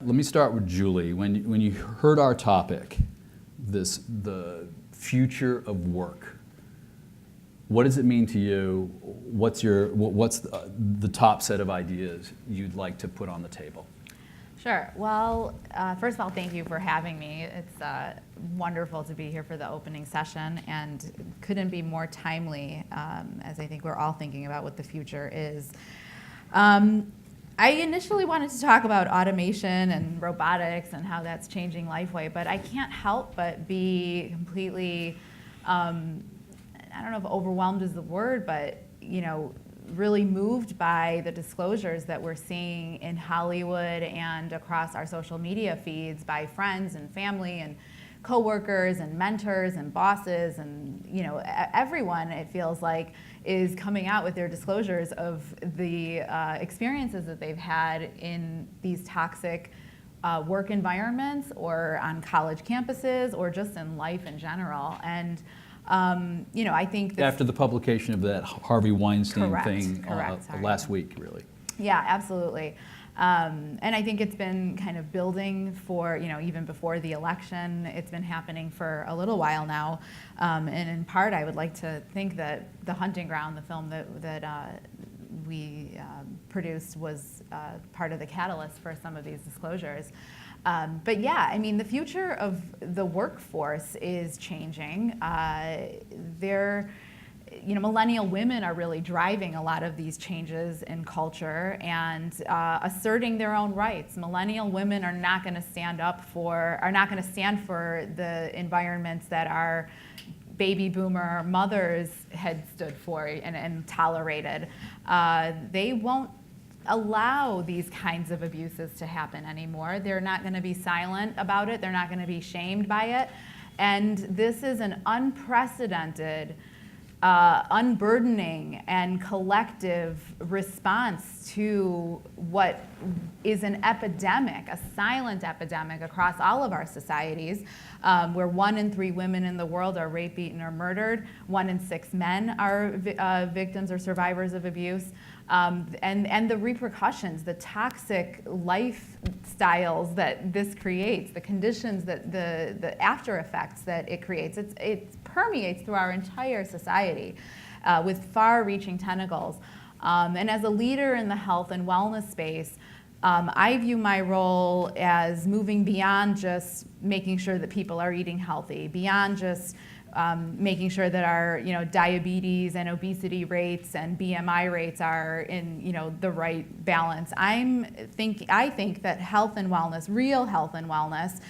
Let me start with Julie. When you heard our topic, the future of work, what does it mean to you? What's the top set of ideas you'd like to put on the table? Sure. Well, first of all, thank you for having me. It's wonderful to be here for the opening session, and couldn't be more timely, as I think we're all thinking about what the future is. I initially wanted to talk about automation and robotics and how that's changing Lifeway, but I can't help but be completely, I don't know if overwhelmed is the word, but really moved by the disclosures that we're seeing in Hollywood and across our social media feeds by friends and family and coworkers and mentors and bosses and everyone, it feels like, is coming out with their disclosures of the experiences that they've had in these toxic work environments or on college campuses or just in life in general. And I think after the publication of that Harvey Weinstein thing last week, really. Yeah, absolutely. And I think it's been kind of building for, even before the election. It's been happening for a little while now. And in part, I would like to think that The Hunting Ground, the film that we produced, was part of the catalyst for some of these disclosures. But yeah, I mean, the future of the workforce is changing. Millennial women are really driving a lot of these changes in culture and asserting their own rights. Millennial women are not going to stand for the environments that our baby boomer mothers had stood for and tolerated. They won't allow these kinds of abuses to happen anymore. They're not going to be silent about it. They're not going to be shamed by it. And this is an unprecedented unburdening and collective response to what is an epidemic, a silent epidemic across all of our societies, where 1 in 3 women in the world are raped, beaten, or murdered. 1 in 6 men are victims or survivors of abuse. And the repercussions, the toxic lifestyles that this creates, the conditions that the after effects that it creates, it permeates through our entire society with far-reaching tentacles. And as a leader in the health and wellness space, I view my role as moving beyond just making sure that people are eating healthy, beyond just making sure that our diabetes and obesity rates and BMI rates are in the right balance. I think that health and wellness, real health and wellness,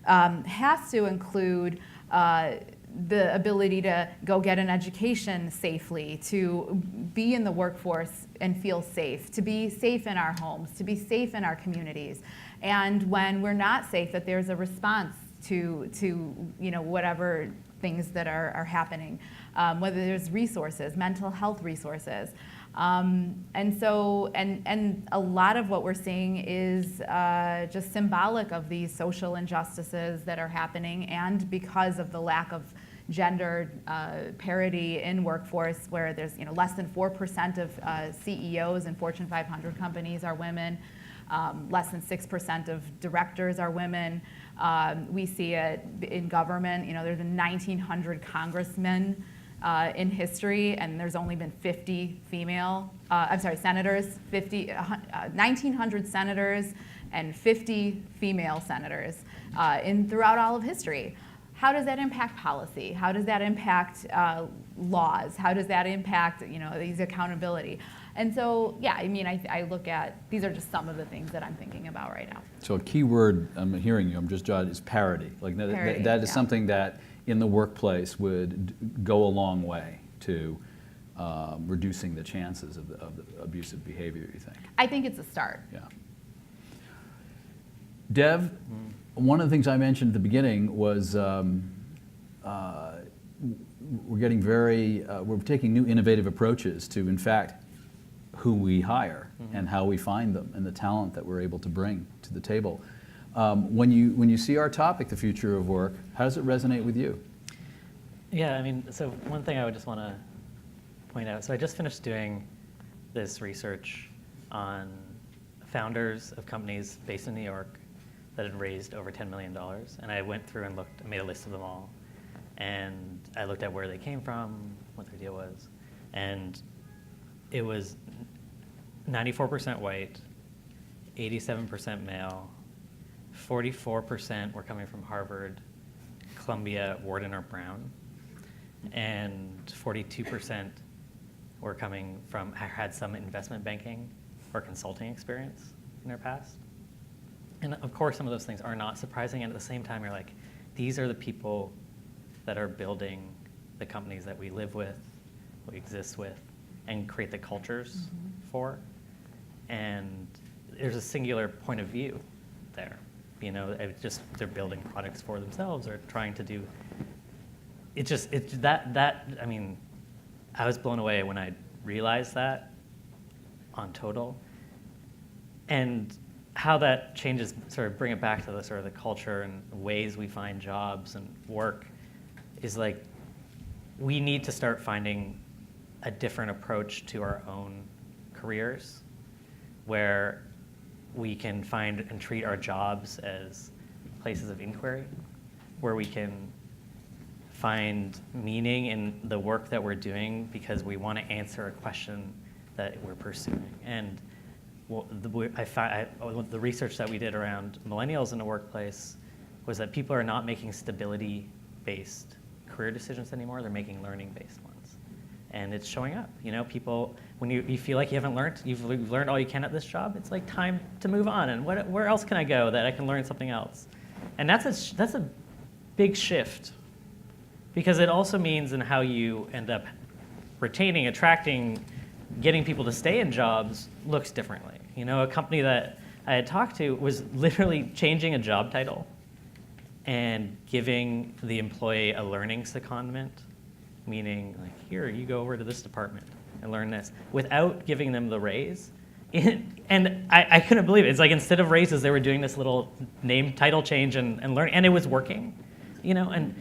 has to include the ability to go get an education safely, to be in the workforce and feel safe, to be safe in our homes, to be safe in our communities. And when we're not safe, that there's a response to whatever things that are happening, whether there's resources, mental health resources. And a lot of what we're seeing is just symbolic of these social injustices that are happening, and because of the lack of gender parity in workforce, where there's less than 4% of CEOs in Fortune 500 companies are women, less than 6% of directors are women. We see it in government. There's been 1,900 congressmen in history, and there's only been 50 senators, 1,900 senators and 50 female senators throughout all of history. How does that impact policy? How does that impact laws? How does that impact these accountability? And so, yeah, I mean, I look at, these are just some of the things that I'm thinking about right now. So a key word I'm hearing you, I'm just jotting, is parity. Like parity, that is something that in the workplace would go a long way to reducing the chances of abusive behavior, you think? I think it's a start. Yeah. Dev, one of the things I mentioned at the beginning was we're taking new innovative approaches to, in fact, who we hire and how we find them and the talent that we're able to bring to the table. When you see our topic, the future of work, how does it resonate with you? Yeah, I mean, so one thing I would just want to point out, so I just finished doing this research on founders of companies based in New York that had raised over $10 million. And I went through and looked, made a list of them all. And I looked at where they came from, what their deal was. And it was 94% white, 87% male, 44% were coming from Harvard, Columbia, Wharton, or Brown, and 42% were coming from, had some investment banking or consulting experience in their past. And of course, some of those things are not surprising, and at the same time, you're like, these are the people that are building the companies that we live with, we exist with, and create the cultures for. And there's a singular point of view there. You know, they're building products for themselves or trying to do. I mean, I was blown away when I realized that on Total. And how that changes, sort of bring it back to the sort of the culture and the ways we find jobs and work, is like, we need to start finding a different approach to our own careers, where we can find and treat our jobs as places of inquiry, where we can find meaning in the work that we're doing because we want to answer a question that we're pursuing. And the research that we did around millennials in the workplace was that people are not making stability-based career decisions anymore. They're making learning-based ones. And it's showing up. You know, people, when you feel like you haven't learned, you've learned all you can at this job, it's like time to move on. And where else can I go that I can learn something else? And that's a big shift, because it also means in how you end up retaining, attracting, getting people to stay in jobs looks differently. You know, a company that I had talked to was literally changing a job title and giving the employee a learning secondment, meaning like, here, you go over to this department and learn this, without giving them the raise. And I couldn't believe it. It's like, instead of raises, they were doing this little name title change and learning, and it was working, you know, and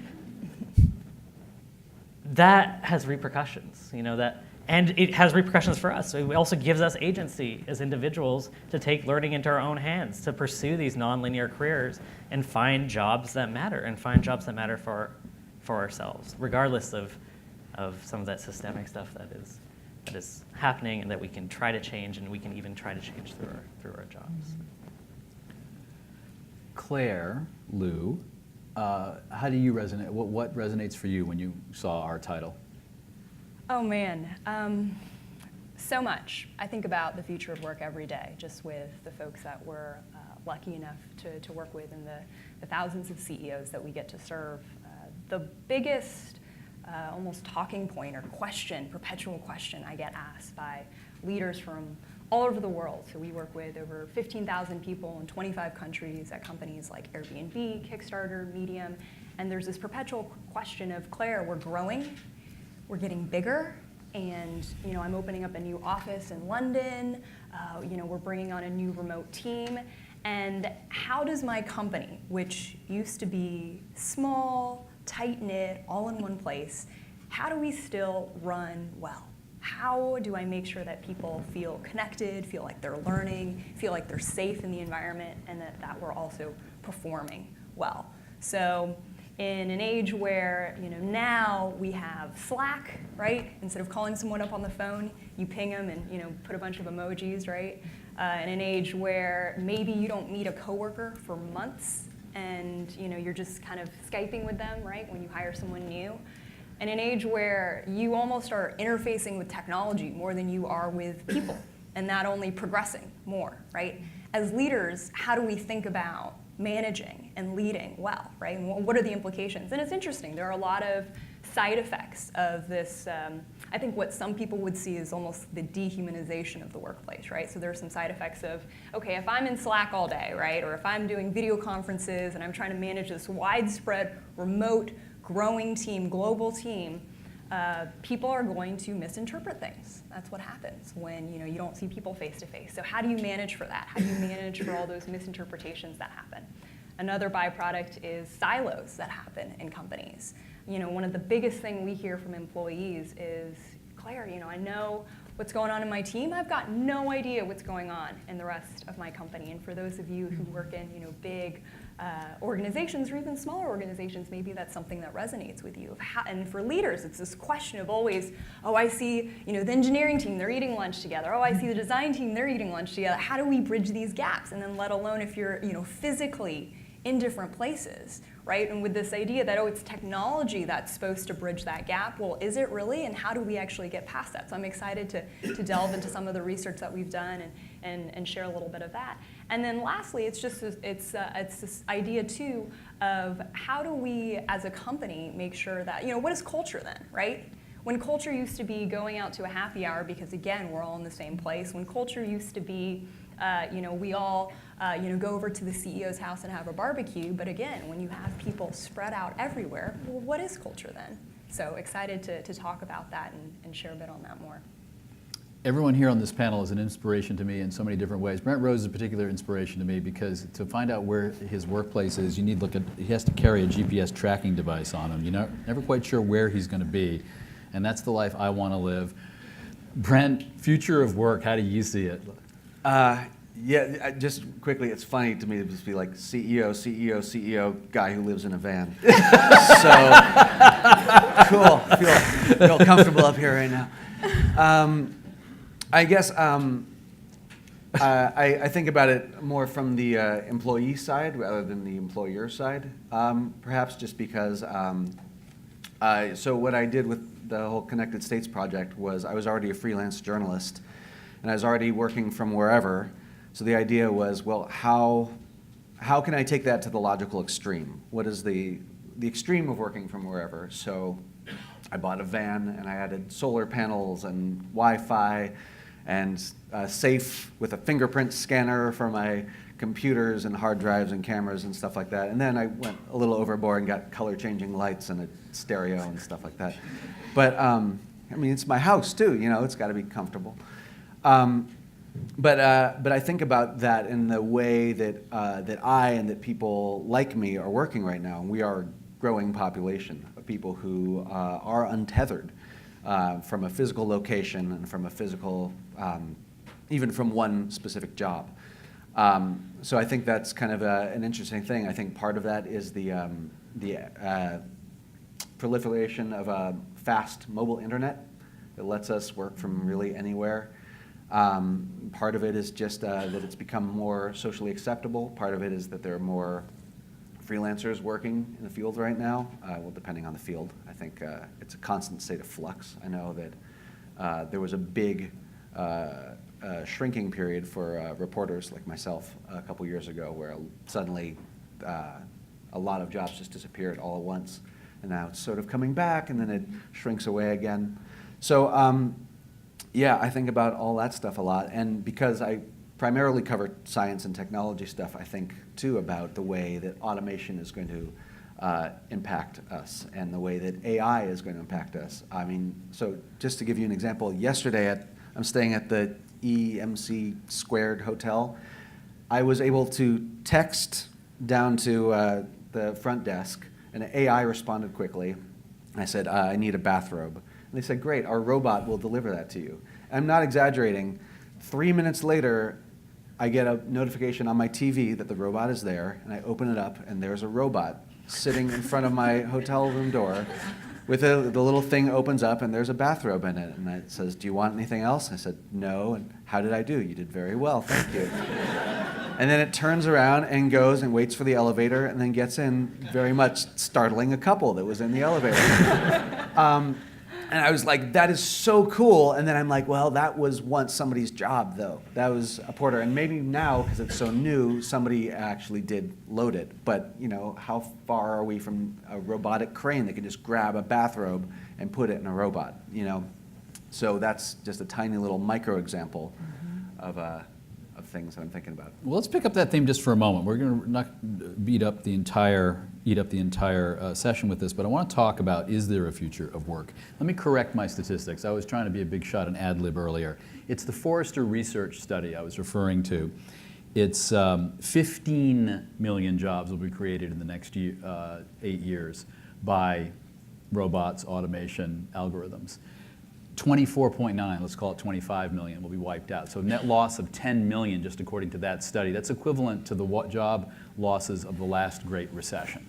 that has repercussions, you know, and it has repercussions for us. So it also gives us agency as individuals to take learning into our own hands, to pursue these nonlinear careers and find jobs that matter, and find jobs that matter for ourselves, regardless of some of that systemic stuff that is happening and that we can try to change, and we can even try to change through our jobs. Claire, Lou, how do you resonate? What resonates for you when you saw our title? Oh man, so much. I think about the future of work every day, just with the folks that we're lucky enough to work with, and the thousands of CEOs that we get to serve. The biggest almost talking point or question, perpetual question I get asked by leaders from all over the world. So we work with over 15,000 people in 25 countries at companies like Airbnb, Kickstarter, Medium, and there's this perpetual question of, Claire, we're growing, we're getting bigger, and you know, I'm opening up a new office in London, you know, we're bringing on a new remote team, and how does my company, which used to be small, tight-knit, all in one place, how do we still run well? How do I make sure that people feel connected, feel like they're learning, feel like they're safe in the environment, and that we're also performing well? So in an age where, you know, now we have Slack, right? Instead of calling someone up on the phone, you ping them and, you know, put a bunch of emojis, right? In an age where maybe you don't meet a coworker for months, and you know, you're just kind of Skyping with them, right, when you hire someone new. In an age where you almost are interfacing with technology more than you are with people, and that only progressing more, right? As leaders, how do we think about managing and leading well, right? And what are the implications? And it's interesting, there are a lot of side effects of this. I think what some people would see is almost the dehumanization of the workplace, right? So there are some side effects of, okay, if I'm in Slack all day, right, or if I'm doing video conferences and I'm trying to manage this widespread, remote, growing team, global team, people are going to misinterpret things. That's what happens when, you know, you don't see people face to face. So how do you manage for that? How do you manage for all those misinterpretations that happen? Another byproduct is silos that happen in companies. You know, one of the biggest things we hear from employees is, Claire, you know, I know what's going on in my team, I've got no idea what's going on in the rest of my company. And for those of you who work in big organizations or even smaller organizations, maybe that's something that resonates with you. And for leaders, it's this question of always, oh, I see the engineering team, they're eating lunch together. Oh, I see the design team, they're eating lunch together. How do we bridge these gaps? And then let alone if you're physically in different places, right? And with this idea that, oh, it's technology that's supposed to bridge that gap, well, is it really? And how do we actually get past that? So I'm excited to delve into some of the research that we've done and share a little bit of that. And then lastly, it's this idea too of how do we as a company make sure that, what is culture then, right? When culture used to be going out to a happy hour because again, we're all in the same place. When culture used to be, we all go over to the CEO's house and have a barbecue. But again, when you have people spread out everywhere, well, what is culture then? So excited to talk about that and share a bit on that more. Everyone here on this panel is an inspiration to me in so many different ways. Brent Rose is a particular inspiration to me because to find out where his workplace is, he has to carry a GPS tracking device on him. You're never quite sure where he's going to be, and that's the life I want to live. Brent, future of work, how do you see it? Yeah, just quickly, it's funny to me to just be like CEO, guy who lives in a van. So, cool, feel comfortable up here right now. I guess I think about it more from the employee side rather than the employer side, perhaps just because, so what I did with the whole Connected States project was I was already a freelance journalist, and I was already working from wherever. So the idea was, well, how can I take that to the logical extreme? What is the extreme of working from wherever? So I bought a van, and I added solar panels and Wi-Fi and safe with a fingerprint scanner for my computers and hard drives and cameras and stuff like that. And then I went a little overboard and got color-changing lights and a stereo and stuff like that. But it's my house too. It's got to be comfortable. But I think about that in the way that that I and that people like me are working right now. We are a growing population of people who are untethered from a physical location and from a physical, even from one specific job. So I think that's kind of an interesting thing. I think part of that is the proliferation of a fast mobile internet that lets us work from really anywhere. Part of it is just that it's become more socially acceptable. Part of it is that there are more freelancers working in the field right now. Well, depending on the field, I think it's a constant state of flux. I know that there was a big shrinking period for reporters like myself a couple years ago, where suddenly a lot of jobs just disappeared all at once, and now it's sort of coming back, and then it shrinks away again. So. Yeah, I think about all that stuff a lot, and because I primarily cover science and technology stuff, I think too about the way that automation is going to impact us and the way that AI is going to impact us. So just to give you an example, yesterday I'm staying at the EMC Squared Hotel. I was able to text down to the front desk, and the AI responded quickly. I said, I need a bathrobe. And they said, great, our robot will deliver that to you. I'm not exaggerating. 3 minutes later, I get a notification on my TV that the robot is there, and I open it up, and there's a robot sitting in front of my hotel room door with the little thing opens up, and there's a bathrobe in it. And it says, do you want anything else? I said, no. And how did I do? You did very well, thank you. And then it turns around and goes and waits for the elevator and then gets in, very much startling a couple that was in the elevator. And I was like, that is so cool. And then I'm like, well, that was once somebody's job, though. That was a porter. And maybe now, because it's so new, somebody actually did load it. But, how far are we from a robotic crane that can just grab a bathrobe and put it in a robot, So that's just a tiny little micro example of things that I'm thinking about. Well, let's pick up that theme just for a moment. We're going to not eat up the entire session with this, but I want to talk about, is there a future of work? Let me correct my statistics. I was trying to be a big shot and ad lib earlier. It's the Forrester research study I was referring to. It's 15 million jobs will be created in the next 8 years by robots, automation, algorithms. 24.9, let's call it 25 million, will be wiped out. So net loss of 10 million, just according to that study. That's equivalent to the job losses of the last Great Recession.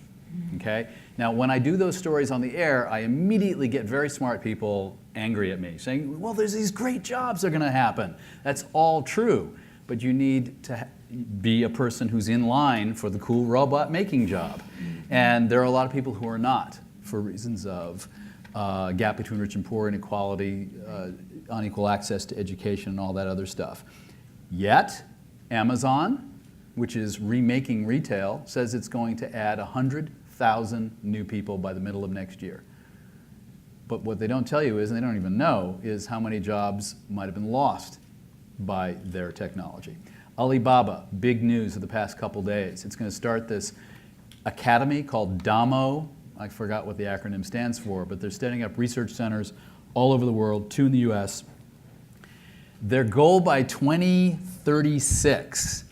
Okay? Now, when I do those stories on the air, I immediately get very smart people angry at me, saying, well, there's these great jobs that are going to happen. That's all true, but you need to be a person who's in line for the cool robot making job. And there are a lot of people who are not, for reasons of gap between rich and poor, inequality, unequal access to education, and all that other stuff. Yet, Amazon, which is remaking retail, says it's going to add 100,000 new people by the middle of next year. But what they don't tell you is, and they don't even know, is how many jobs might have been lost by their technology. Alibaba, big news of the past couple days. It's going to start this academy called DAMO. I forgot what the acronym stands for, but they're setting up research centers all over the world, 2 in the US. Their goal by 2036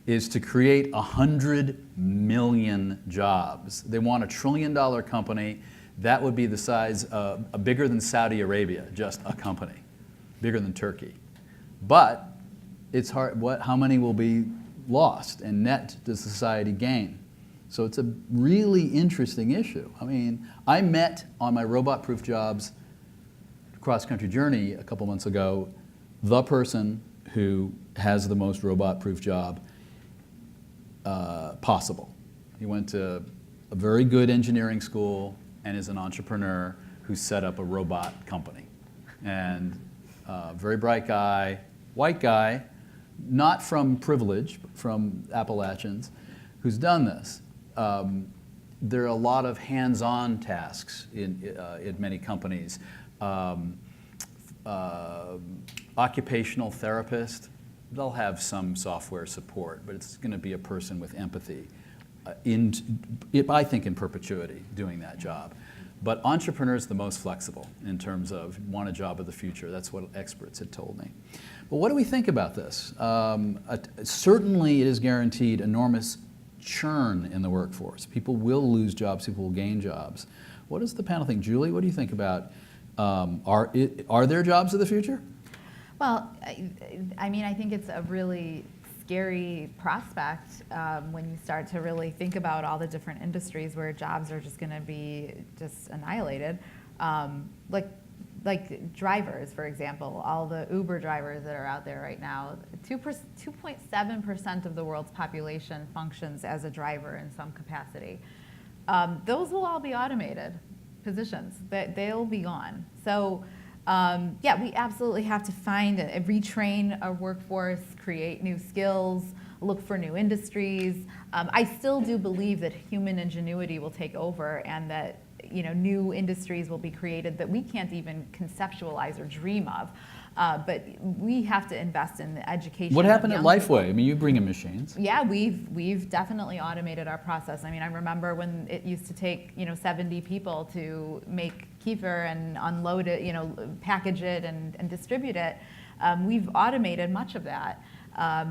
is to create 100 million jobs. They want $1 trillion company. That would be the size of bigger than Saudi Arabia, just a company, bigger than Turkey. But it's hard, how many will be lost, and net does society gain? So it's a really interesting issue. I mean, I met on my robot-proof jobs cross-country journey a couple months ago the person who has the most robot-proof job possible. He went to a very good engineering school and is an entrepreneur who set up a robot company. And very bright guy, white guy, not from privilege, but from Appalachians, who's done this. There are a lot of hands-on tasks in many companies. Occupational therapist, they'll have some software support, but it's going to be a person with empathy, I think in perpetuity, doing that job. But entrepreneurs the most flexible in terms of want a job of the future. That's what experts had told me. But what do we think about this? Certainly it is guaranteed enormous churn in the workforce. People will lose jobs, people will gain jobs. What does the panel think? Julie, what do you think about, are there jobs of the future? Well, I mean, I think it's a really scary prospect when you start to really think about all the different industries where jobs are just going to be just annihilated. Like drivers, for example, all the Uber drivers that are out there right now, 2.7% of the world's population functions as a driver in some capacity. Those will all be automated positions. They'll be gone. So yeah, we absolutely have to find and retrain our workforce, create new skills, look for new industries. I still do believe that human ingenuity will take over and that new industries will be created that we can't even conceptualize or dream of. But we have to invest in the education. What happened at of young Lifeway? people. I mean, you bring in machines. Yeah, we've definitely automated our process. I mean, I remember when it used to take 70 people to make kefir and unload it, package it and distribute it. We've automated much of that.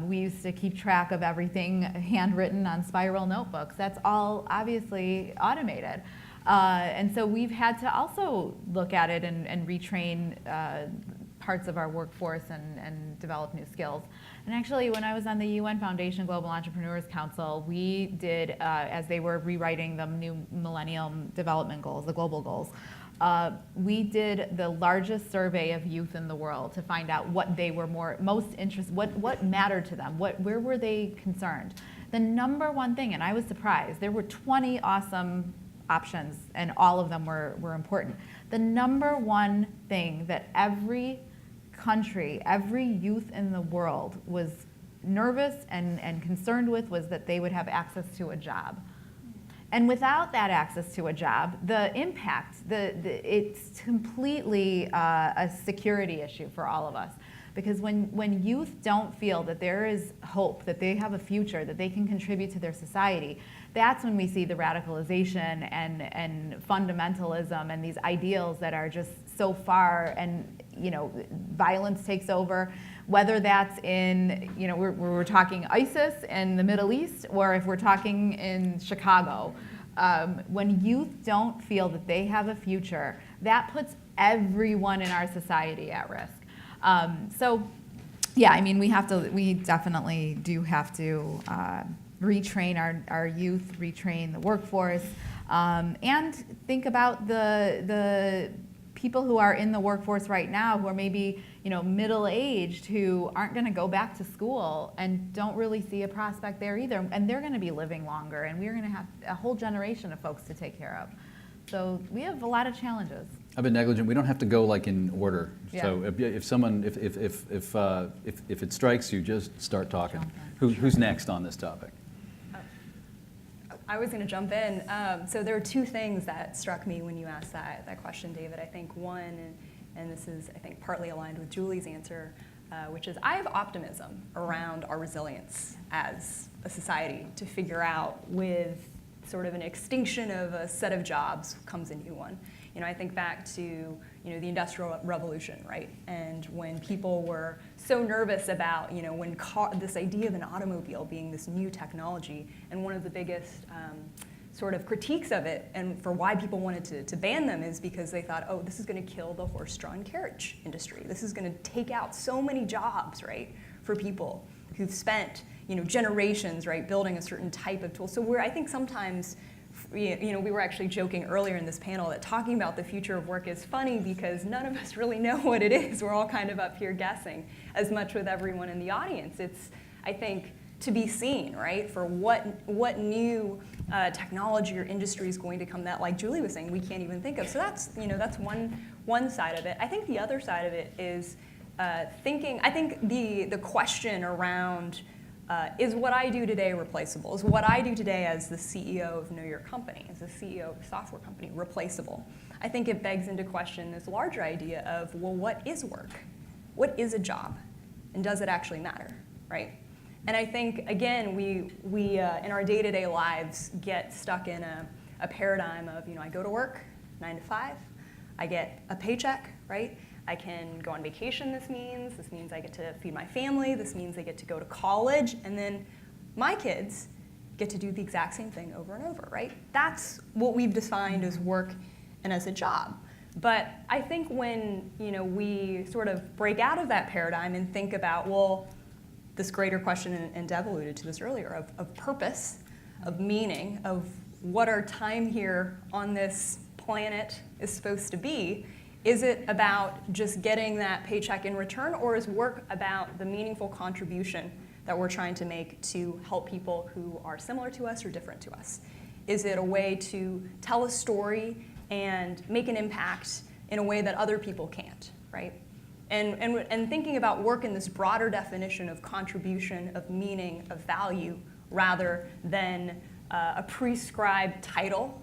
We used to keep track of everything handwritten on spiral notebooks. That's all obviously automated. And so we've had to also look at it and retrain parts of our workforce and develop new skills. And actually, when I was on the UN Foundation Global Entrepreneurs Council, we did, as they were rewriting the new Millennium Development Goals, the global goals, we did the largest survey of youth in the world to find out what they were most interested, what mattered to them, where were they concerned. The number one thing, and I was surprised, there were 20 awesome options, and all of them were important. The number one thing that every country, every youth in the world was nervous and concerned with was that they would have access to a job. And without that access to a job, the impact, it's completely a security issue for all of us. Because when youth don't feel that there is hope, that they have a future, that they can contribute to their society, that's when we see the radicalization and fundamentalism and these ideals that are just so far, and violence takes over. Whether that's in, we're talking ISIS in the Middle East, or if we're talking in Chicago, when youth don't feel that they have a future, that puts everyone in our society at risk. So, yeah, I mean, we definitely do have to retrain our youth, retrain the workforce, and think about the people who are in the workforce right now who are maybe, middle-aged, who aren't going to go back to school and don't really see a prospect there either. And they're going to be living longer, and we're going to have a whole generation of folks to take care of. So we have a lot of challenges. I've been negligent. We don't have to go like in order. Yeah. So if it strikes you, just start talking. Jump in. Who's next on this topic? I was going to jump in. So there are two things that struck me when you asked that question, David. I think one, and this is, I think, partly aligned with Julie's answer, which is I have optimism around our resilience as a society to figure out with sort of an extinction of a set of jobs comes a new one. I think back to the Industrial Revolution, right? And when people were so nervous about when this idea of an automobile being this new technology, and one of the biggest sort of critiques of it, and for why people wanted to ban them, is because they thought, oh, this is going to kill the horse-drawn carriage industry. This is going to take out so many jobs, right, for people who've spent generations, right, building a certain type of tool. So I think sometimes, we were actually joking earlier in this panel that talking about the future of work is funny because none of us really know what it is. We're all kind of up here guessing, as much with everyone in the audience. It's, I think, to be seen, right, for what new technology or industry is going to come that, like Julie was saying, we can't even think of. So that's one side of it. I think the other side of it is thinking. I think the question around is what I do today replaceable? Is what I do today as the CEO of Know Your Company, as the CEO of a software company, replaceable? I think it begs into question this larger idea of, well, what is work? What is a job? And does it actually matter, right? And I think, again, we in our day-to-day lives get stuck in a paradigm of, I go to work 9 to 5, I get a paycheck, right? I can go on vacation, this means I get to feed my family, this means I get to go to college, and then my kids get to do the exact same thing over and over, right? That's what we've defined as work and as a job. But I think when we sort of break out of that paradigm and think about, well, this greater question, and Deb alluded to this earlier, of purpose, of meaning, of what our time here on this planet is supposed to be. Is it about just getting that paycheck in return, or is work about the meaningful contribution that we're trying to make to help people who are similar to us or different to us? Is it a way to tell a story and make an impact in a way that other people can't, right? And thinking about work in this broader definition of contribution, of meaning, of value, rather than a prescribed title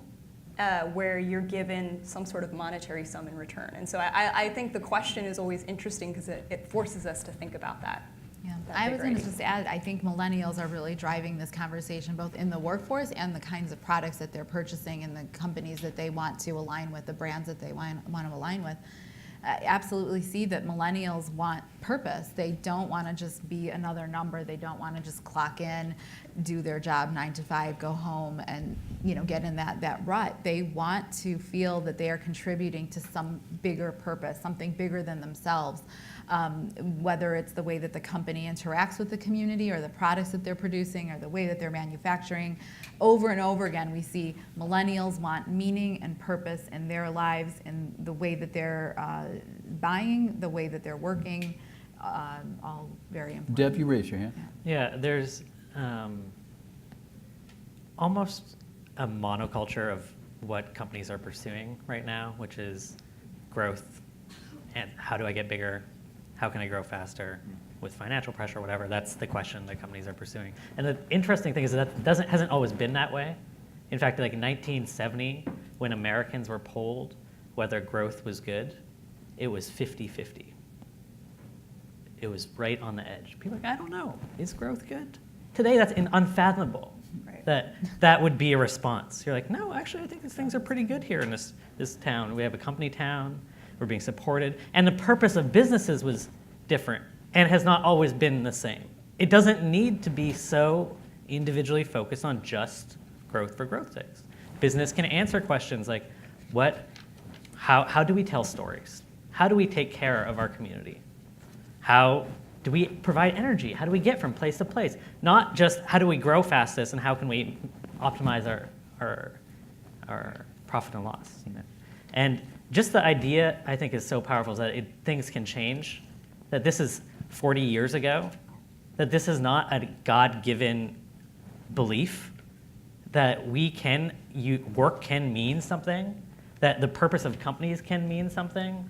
where you're given some sort of monetary sum in return. And so I think the question is always interesting because it forces us to think about that. Yeah. I was going to just add, I think millennials are really driving this conversation both in the workforce and the kinds of products that they're purchasing and the companies that they want to align with, the brands that they want to align with. I absolutely see that millennials want purpose. They don't want to just be another number. They don't want to just clock in, do their job 9 to 5, go home, and get in that rut. They want to feel that they are contributing to some bigger purpose, something bigger than themselves. Whether it's the way that the company interacts with the community or the products that they're producing or the way that they're manufacturing. Over and over again, we see millennials want meaning and purpose in their lives, in the way that they're buying, the way that they're working, all very important. Deb, you raised your hand. Yeah, there's almost a monoculture of what companies are pursuing right now, which is growth and how do I get bigger? How can I grow faster with financial pressure, whatever? That's the question that companies are pursuing. And the interesting thing is that hasn't always been that way. In fact, like in 1970, when Americans were polled whether growth was good, it was 50-50. It was right on the edge. People are like, I don't know, is growth good? Today, that's unfathomable. Right. That would be a response. You're like, no, actually, I think these things are pretty good here in this town. We have a company town. We're being supported. And the purpose of businesses was different and has not always been the same. It doesn't need to be so individually focused on just growth for growth's sake. Business can answer questions like, what how do we tell stories? How do we take care of our community? How do we provide energy? How do we get from place to place? Not just how do we grow fastest and how can we optimize our profit and loss. You know? And just the idea, I think, is so powerful is that things can change, that this is 40 years ago, that this is not a God-given belief, that work can mean something, that the purpose of companies can mean something,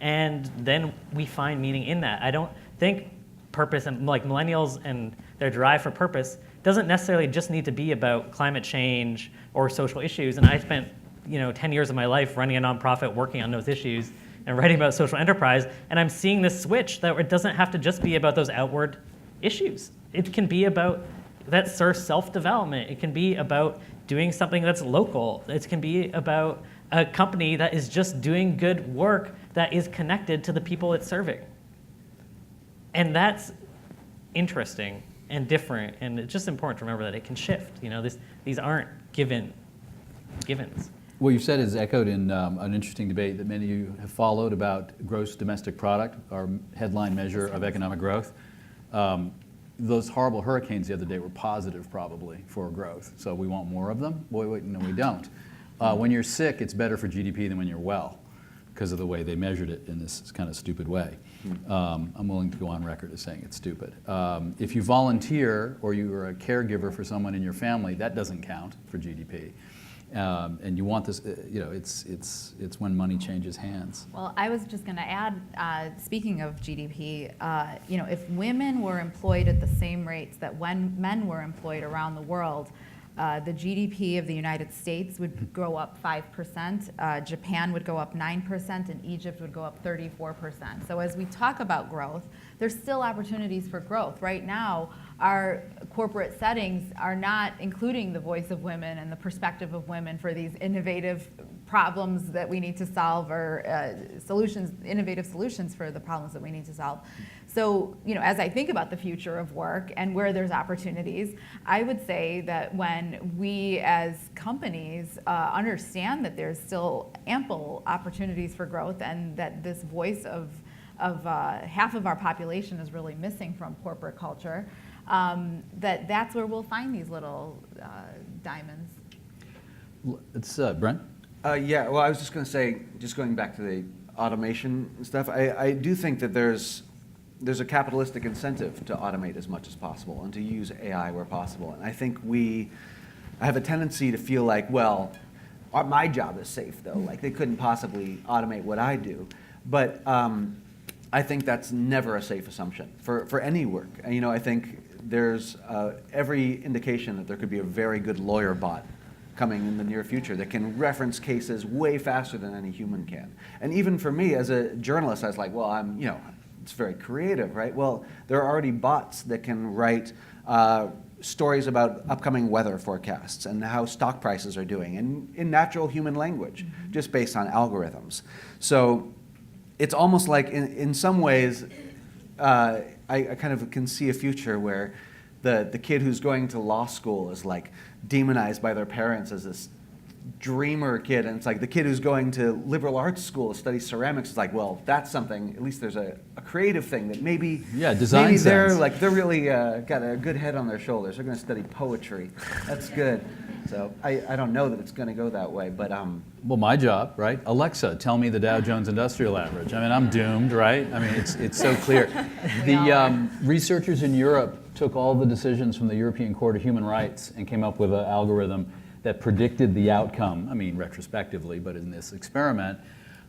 and then we find meaning in that. I don't think purpose, and like millennials and their drive for purpose, doesn't necessarily just need to be about climate change or social issues. And I spent 10 years of my life running a nonprofit working on those issues and writing about social enterprise, and I'm seeing this switch that it doesn't have to just be about those outward issues. It can be about that serves self-development. It can be about doing something that's local. It can be about a company that is just doing good work that is connected to the people it's serving. And that's interesting and different, and it's just important to remember that it can shift. These aren't givens. What you said is echoed in an interesting debate that many of you have followed about gross domestic product, our headline measure of economic growth. Those horrible hurricanes the other day were positive probably for growth. So we want more of them? Boy, no, we don't. When you're sick, it's better for GDP than when you're well because of the way they measured it in this kind of stupid way. I'm willing to go on record as saying it's stupid. If you volunteer or you are a caregiver for someone in your family, that doesn't count for GDP. And you want this, it's when money changes hands. Well, I was just going to add, speaking of GDP, if women were employed at the same rates that when men were employed around the world, the GDP of the United States would go up 5%, Japan would go up 9%, and Egypt would go up 34%. So as we talk about growth, there's still opportunities for growth. Right now, our corporate settings are not including the voice of women and the perspective of women for these innovative problems that we need to solve, or innovative solutions for the problems that we need to solve. So, as I think about the future of work and where there's opportunities, I would say that when we as companies understand that there's still ample opportunities for growth and that this voice of half of our population is really missing from corporate culture, that's where we'll find these little diamonds. It's Brent? Yeah, well, I was just going to say, just going back to the automation stuff, I do think that there's a capitalistic incentive to automate as much as possible and to use AI where possible. And I think I have a tendency to feel like, well, my job is safe though. Like they couldn't possibly automate what I do. But I think that's never a safe assumption for any work. And, I think there's every indication that there could be a very good lawyer bot coming in the near future that can reference cases way faster than any human can. And even for me as a journalist, I was like, well, it's very creative, right? Well, there are already bots that can write stories about upcoming weather forecasts and how stock prices are doing in natural human language, just based on algorithms. So it's almost like in some ways, I kind of can see a future where the kid who's going to law school is like demonized by their parents as this dreamer kid, and it's like the kid who's going to liberal arts school to study ceramics is like, well, that's something, at least there's a creative thing that maybe design maybe sense. they're really got a good head on their shoulders. They're going to study poetry. That's good. So I don't know that it's going to go that way, but Well, my job, right? Alexa, tell me the Dow Jones Industrial Average. I mean, I'm doomed, right? I mean, it's so clear. The researchers in Europe took all the decisions from the European Court of Human Rights and came up with an algorithm that predicted the outcome, I mean, retrospectively, but in this experiment,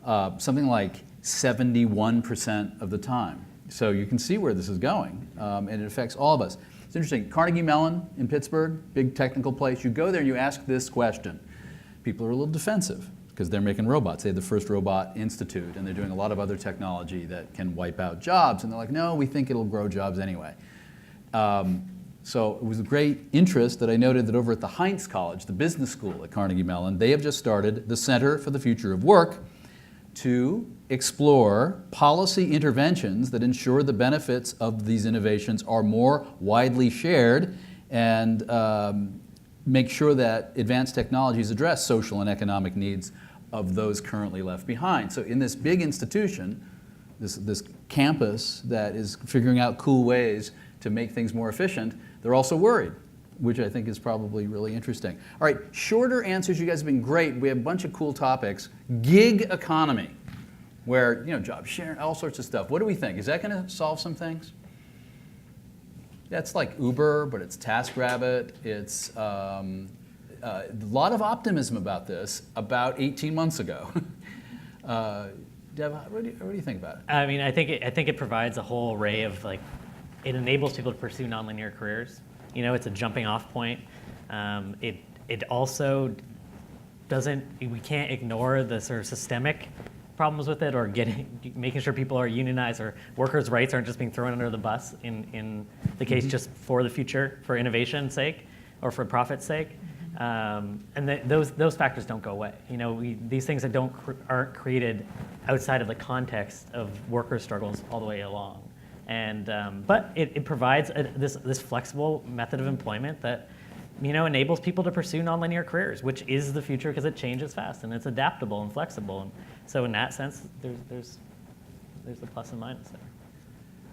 something like 71% of the time. So you can see where this is going, and it affects all of us. It's interesting, Carnegie Mellon in Pittsburgh, big technical place, you go there and you ask this question. People are a little defensive because they're making robots. They have the first robot institute, and they're doing a lot of other technology that can wipe out jobs, and they're like, no, we think it'll grow jobs anyway. So it was a great interest that I noted that over at the Heinz College, the business school at Carnegie Mellon, they have just started the Center for the Future of Work to explore policy interventions that ensure the benefits of these innovations are more widely shared and make sure that advanced technologies address social and economic needs of those currently left behind. So in this big institution, this campus that is figuring out cool ways to make things more efficient, they're also worried, which I think is probably really interesting. All right, shorter answers. You guys have been great. We have a bunch of cool topics. Gig economy, where, job sharing, all sorts of stuff. What do we think? Is that going to solve some things? That's like Uber, but it's TaskRabbit. It's a lot of optimism about this about 18 months ago. Dev, what do you think about it? I mean, I think it provides a whole array of it enables people to pursue nonlinear careers. It's a jumping off point. It also we can't ignore the sort of systemic problems with it, or making sure people are unionized, or workers' rights aren't just being thrown under the bus in the case just for the future, for innovation's sake, or for profit's sake. And those factors don't go away. These things that aren't created outside of the context of worker struggles all the way along. And but it provides this flexible method of employment that enables people to pursue nonlinear careers, which is the future because it changes fast and it's adaptable and flexible. And so in that sense, there's the plus and minus there.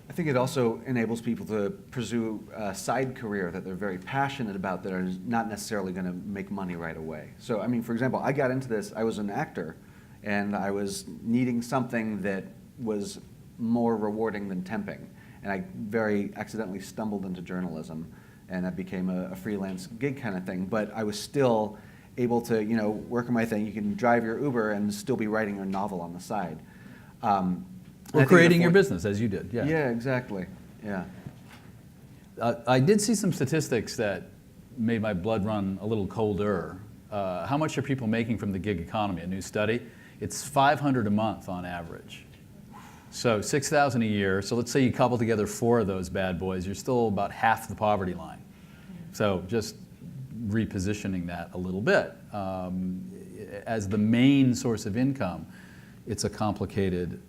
I think it also enables people to pursue a side career that they're very passionate about that are not necessarily going to make money right away. So, I mean, for example, I got into this, I was an actor, and I was needing something that was more rewarding than temping. And I very accidentally stumbled into journalism, and that became a freelance gig kind of thing. But I was still able to, work on my thing. You can drive your Uber and still be writing a novel on the side. Or creating your business, as you did. Yeah. Yeah, exactly. Yeah. I did see some statistics that made my blood run a little colder. How much are people making from the gig economy? A new study. It's $500 a month on average. So $6,000 a year. So let's say you couple together 4 of those bad boys, you're still about half the poverty line. So just repositioning that a little bit. As the main source of income, it's a complicated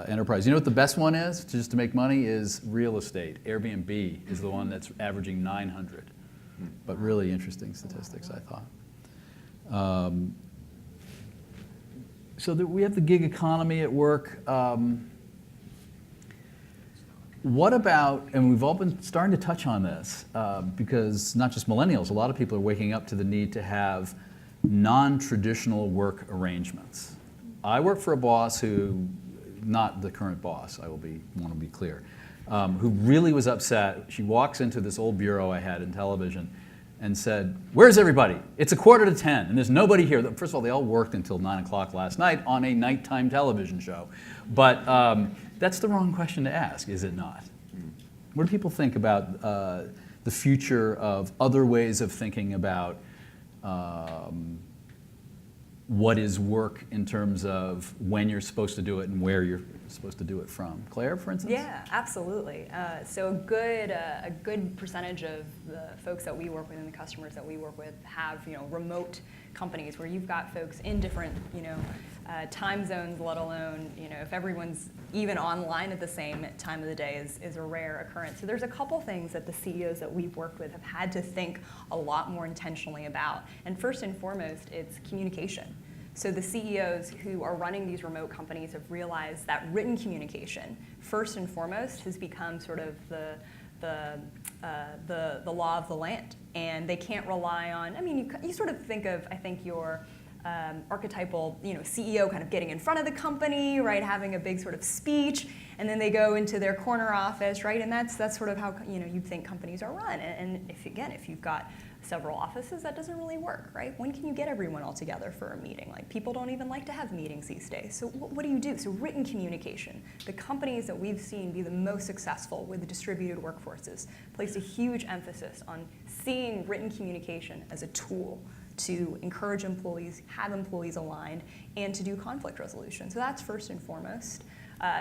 enterprise. You know what the best one is, just to make money, is real estate. Airbnb is the one that's averaging 900. But really interesting statistics, I thought. So we have the gig economy at work. What about, and we've all been starting to touch on this, because not just millennials, a lot of people are waking up to the need to have non-traditional work arrangements. I work for a boss who, not the current boss, want to be clear, who really was upset. She walks into this old bureau I had in television and said, "Where's everybody? It's 9:45 and there's nobody here." First of all, they all worked until 9 o'clock last night on a nighttime television show. But that's the wrong question to ask, is it not? What do people think about the future of other ways of thinking about what is work in terms of when you're supposed to do it and where you're supposed to do it from? Claire, for instance? Yeah, absolutely. So a good percentage of the folks that we work with and the customers that we work with have remote companies where you've got folks in different time zones, let alone if everyone's even online at the same time of the day is a rare occurrence. So there's a couple things that the CEOs that we've worked with have had to think a lot more intentionally about. And first and foremost, it's communication. So the CEOs who are running these remote companies have realized that written communication, first and foremost, has become sort of the law of the land. And they can't rely on, you sort of think of, I think, your archetypal, CEO kind of getting in front of the company, right, having a big sort of speech, and then they go into their corner office, right, and that's sort of how you think companies are run. And if you've got several offices, that doesn't really work, right? When can you get everyone all together for a meeting? Like, people don't even like to have meetings these days. So what do you do? So written communication. The companies that we've seen be the most successful with the distributed workforces place a huge emphasis on seeing written communication as a tool to encourage employees, have employees aligned, and to do conflict resolution. So that's first and foremost.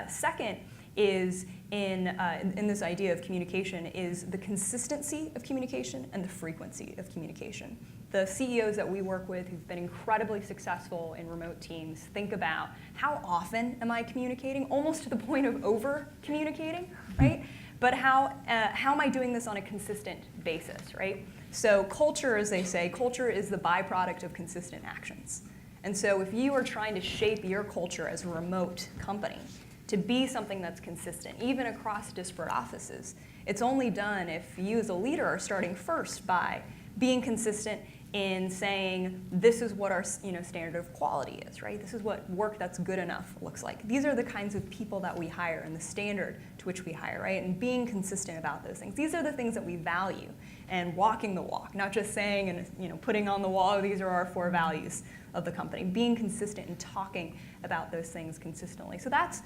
Second is in this idea of communication is the consistency of communication and the frequency of communication. The CEOs that we work with who've been incredibly successful in remote teams think about how often am I communicating, almost to the point of over-communicating, right? But how am I doing this on a consistent basis, right? So culture, as they say, culture is the byproduct of consistent actions. And so if you are trying to shape your culture as a remote company to be something that's consistent, even across disparate offices, it's only done if you as a leader are starting first by being consistent in saying, this is what our standard of quality is, right? This is what work that's good enough looks like. These are the kinds of people that we hire and the standard to which we hire, right? And being consistent about those things. These are the things that we value, and walking the walk, not just saying and putting on the wall, these are our 4 values of the company. Being consistent and talking about those things consistently. So that's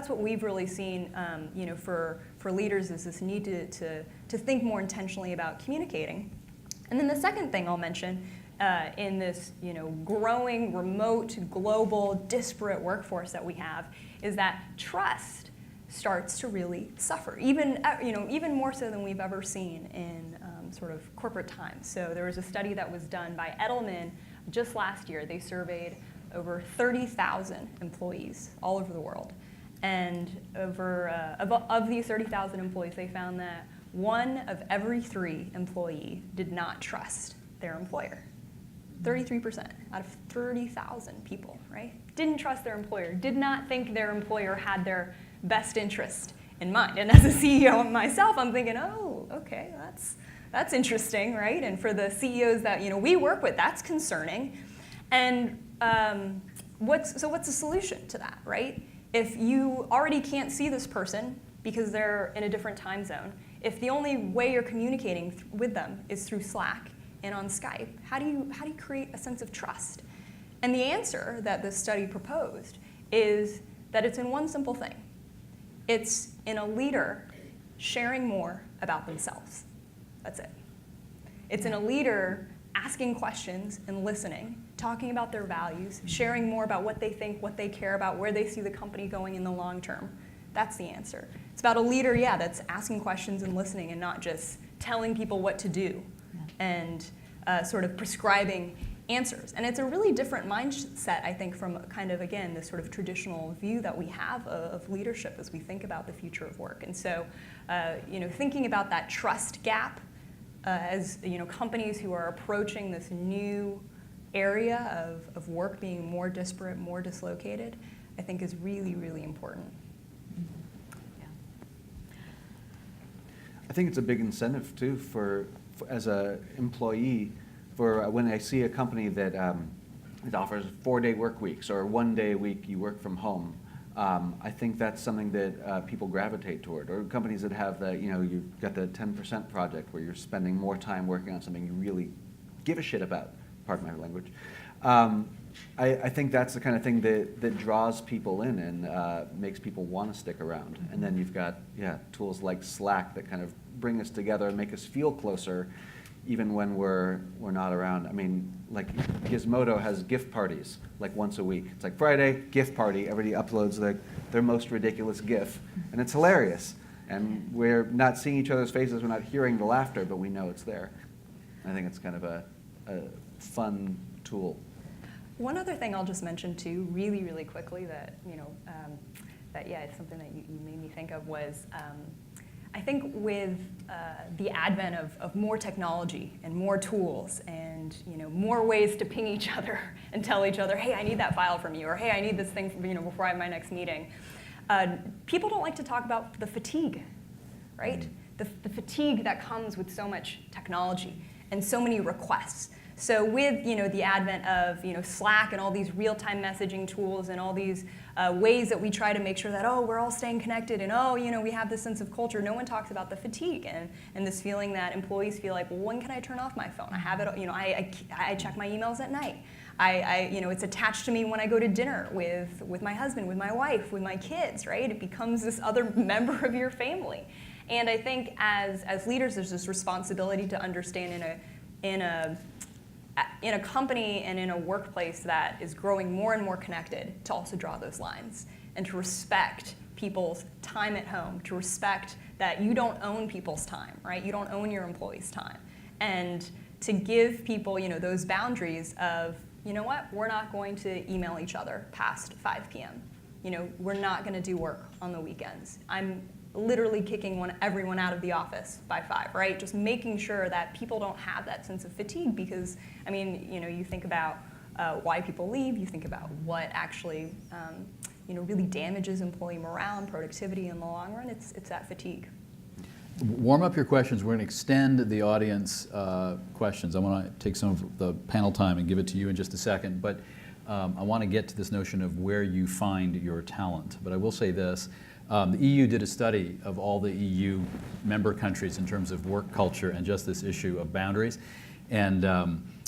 what we've really seen, for leaders, is this need to think more intentionally about communicating. And then the second thing I'll mention in this growing, remote, global, disparate workforce that we have is that trust starts to really suffer, even more so than we've ever seen in sort of corporate times. So there was a study that was done by Edelman just last year. They surveyed over 30,000 employees all over the world. And of these 30,000 employees, they found that 1 of every 3 employees did not trust their employer. 33% out of 30,000 people, right? Didn't trust their employer, did not think their employer had their best interest in mind. And as a CEO myself, I'm thinking, oh, okay, that's interesting, right? And for the CEOs that we work with, that's concerning. And what's the solution to that, right? If you already can't see this person because they're in a different time zone, if the only way you're communicating with them is through Slack and on Skype, how do you create a sense of trust? And the answer that this study proposed is that it's in one simple thing. It's in a leader sharing more about themselves. That's it. It's in a leader asking questions and listening, talking about their values, sharing more about what they think, what they care about, where they see the company going in the long term. That's the answer. It's about a leader, that's asking questions and listening and not just telling people what to do and sort of prescribing answers. And it's a really different mindset, I think, from kind of, again, this sort of traditional view that we have of leadership as we think about the future of work. And so, thinking about that trust gap as, companies who are approaching this new area of work being more disparate, more dislocated, I think is really, really important. I think it's a big incentive too for as an employee, for when I see a company that it offers 4-day work weeks or 1 day a week you work from home. I think that's something that people gravitate toward, or companies that have the, you've got the 10% project where you're spending more time working on something you really give a shit about. Pardon my language. I think that's the kind of thing that draws people in and makes people want to stick around. And then you've got tools like Slack that kind of bring us together and make us feel closer, even when we're not around. I mean, like Gizmodo has gift parties like once a week. It's like Friday, gift party. Everybody uploads their most ridiculous GIF, and it's hilarious. And we're not seeing each other's faces, we're not hearing the laughter, but we know it's there. I think it's kind of a fun tool. One other thing I'll just mention too, really, really quickly, that it's something that you made me think of was, I think with the advent of more technology and more tools and more ways to ping each other and tell each other, hey, I need that file from you, or hey, I need this thing from, before I have my next meeting. People don't like to talk about the fatigue, right? The fatigue that comes with so much technology and so many requests. So with the advent of Slack and all these real-time messaging tools and all these ways that we try to make sure that we're all staying connected and we have this sense of culture, no one talks about the fatigue and this feeling that employees feel like, well, when can I turn off my phone? I have it, I check my emails at night. It's attached to me when I go to dinner with my husband, with my wife, with my kids, right? It becomes this other member of your family. And I think as leaders, there's this responsibility to understand in a company and in a workplace that is growing more and more connected, to also draw those lines and to respect people's time at home, to respect that you don't own people's time, right? You don't own your employees' time. And to give people, those boundaries of, what, we're not going to email each other past 5 p.m. We're not going to do work on the weekends. I'm literally kicking everyone out of the office by 5, right? Just making sure that people don't have that sense of fatigue because, you think about why people leave. You think about what actually really damages employee morale and productivity in the long run. It's that fatigue. Warm up your questions. We're going to extend the audience questions. I want to take some of the panel time and give it to you in just a second, but I want to get to this notion of where you find your talent. But I will say this. The EU did a study of all the EU member countries in terms of work culture and just this issue of boundaries. And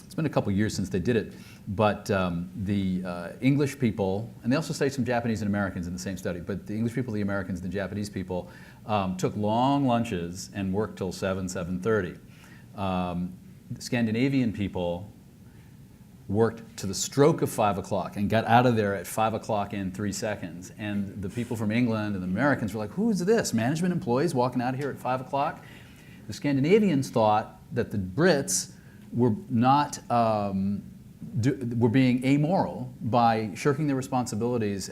it's been a couple years since they did it, but the English people, and they also studied some Japanese and Americans in the same study, but the English people, the Americans, and the Japanese people took long lunches and worked till 7:30. The Scandinavian people worked to the stroke of 5 o'clock and got out of there at 5 o'clock in 3 seconds. And the people from England and the Americans were like, who's this? Management employees walking out of here at 5 o'clock? The Scandinavians thought that the Brits were not, were being amoral by shirking their responsibilities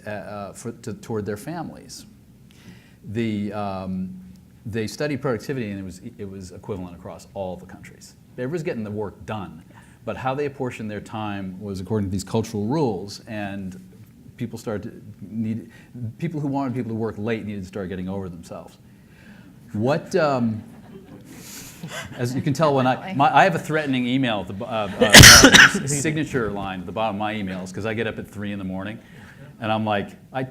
toward their families. They studied productivity, and it was equivalent across all the countries. Everyone's getting the work done. But how they apportioned their time was according to these cultural rules, and people people who wanted people to work late needed to start getting over themselves. What, as you can tell, when I have a threatening email at the signature line at the bottom of my emails because I get up at 3 in the morning, and I'm like, I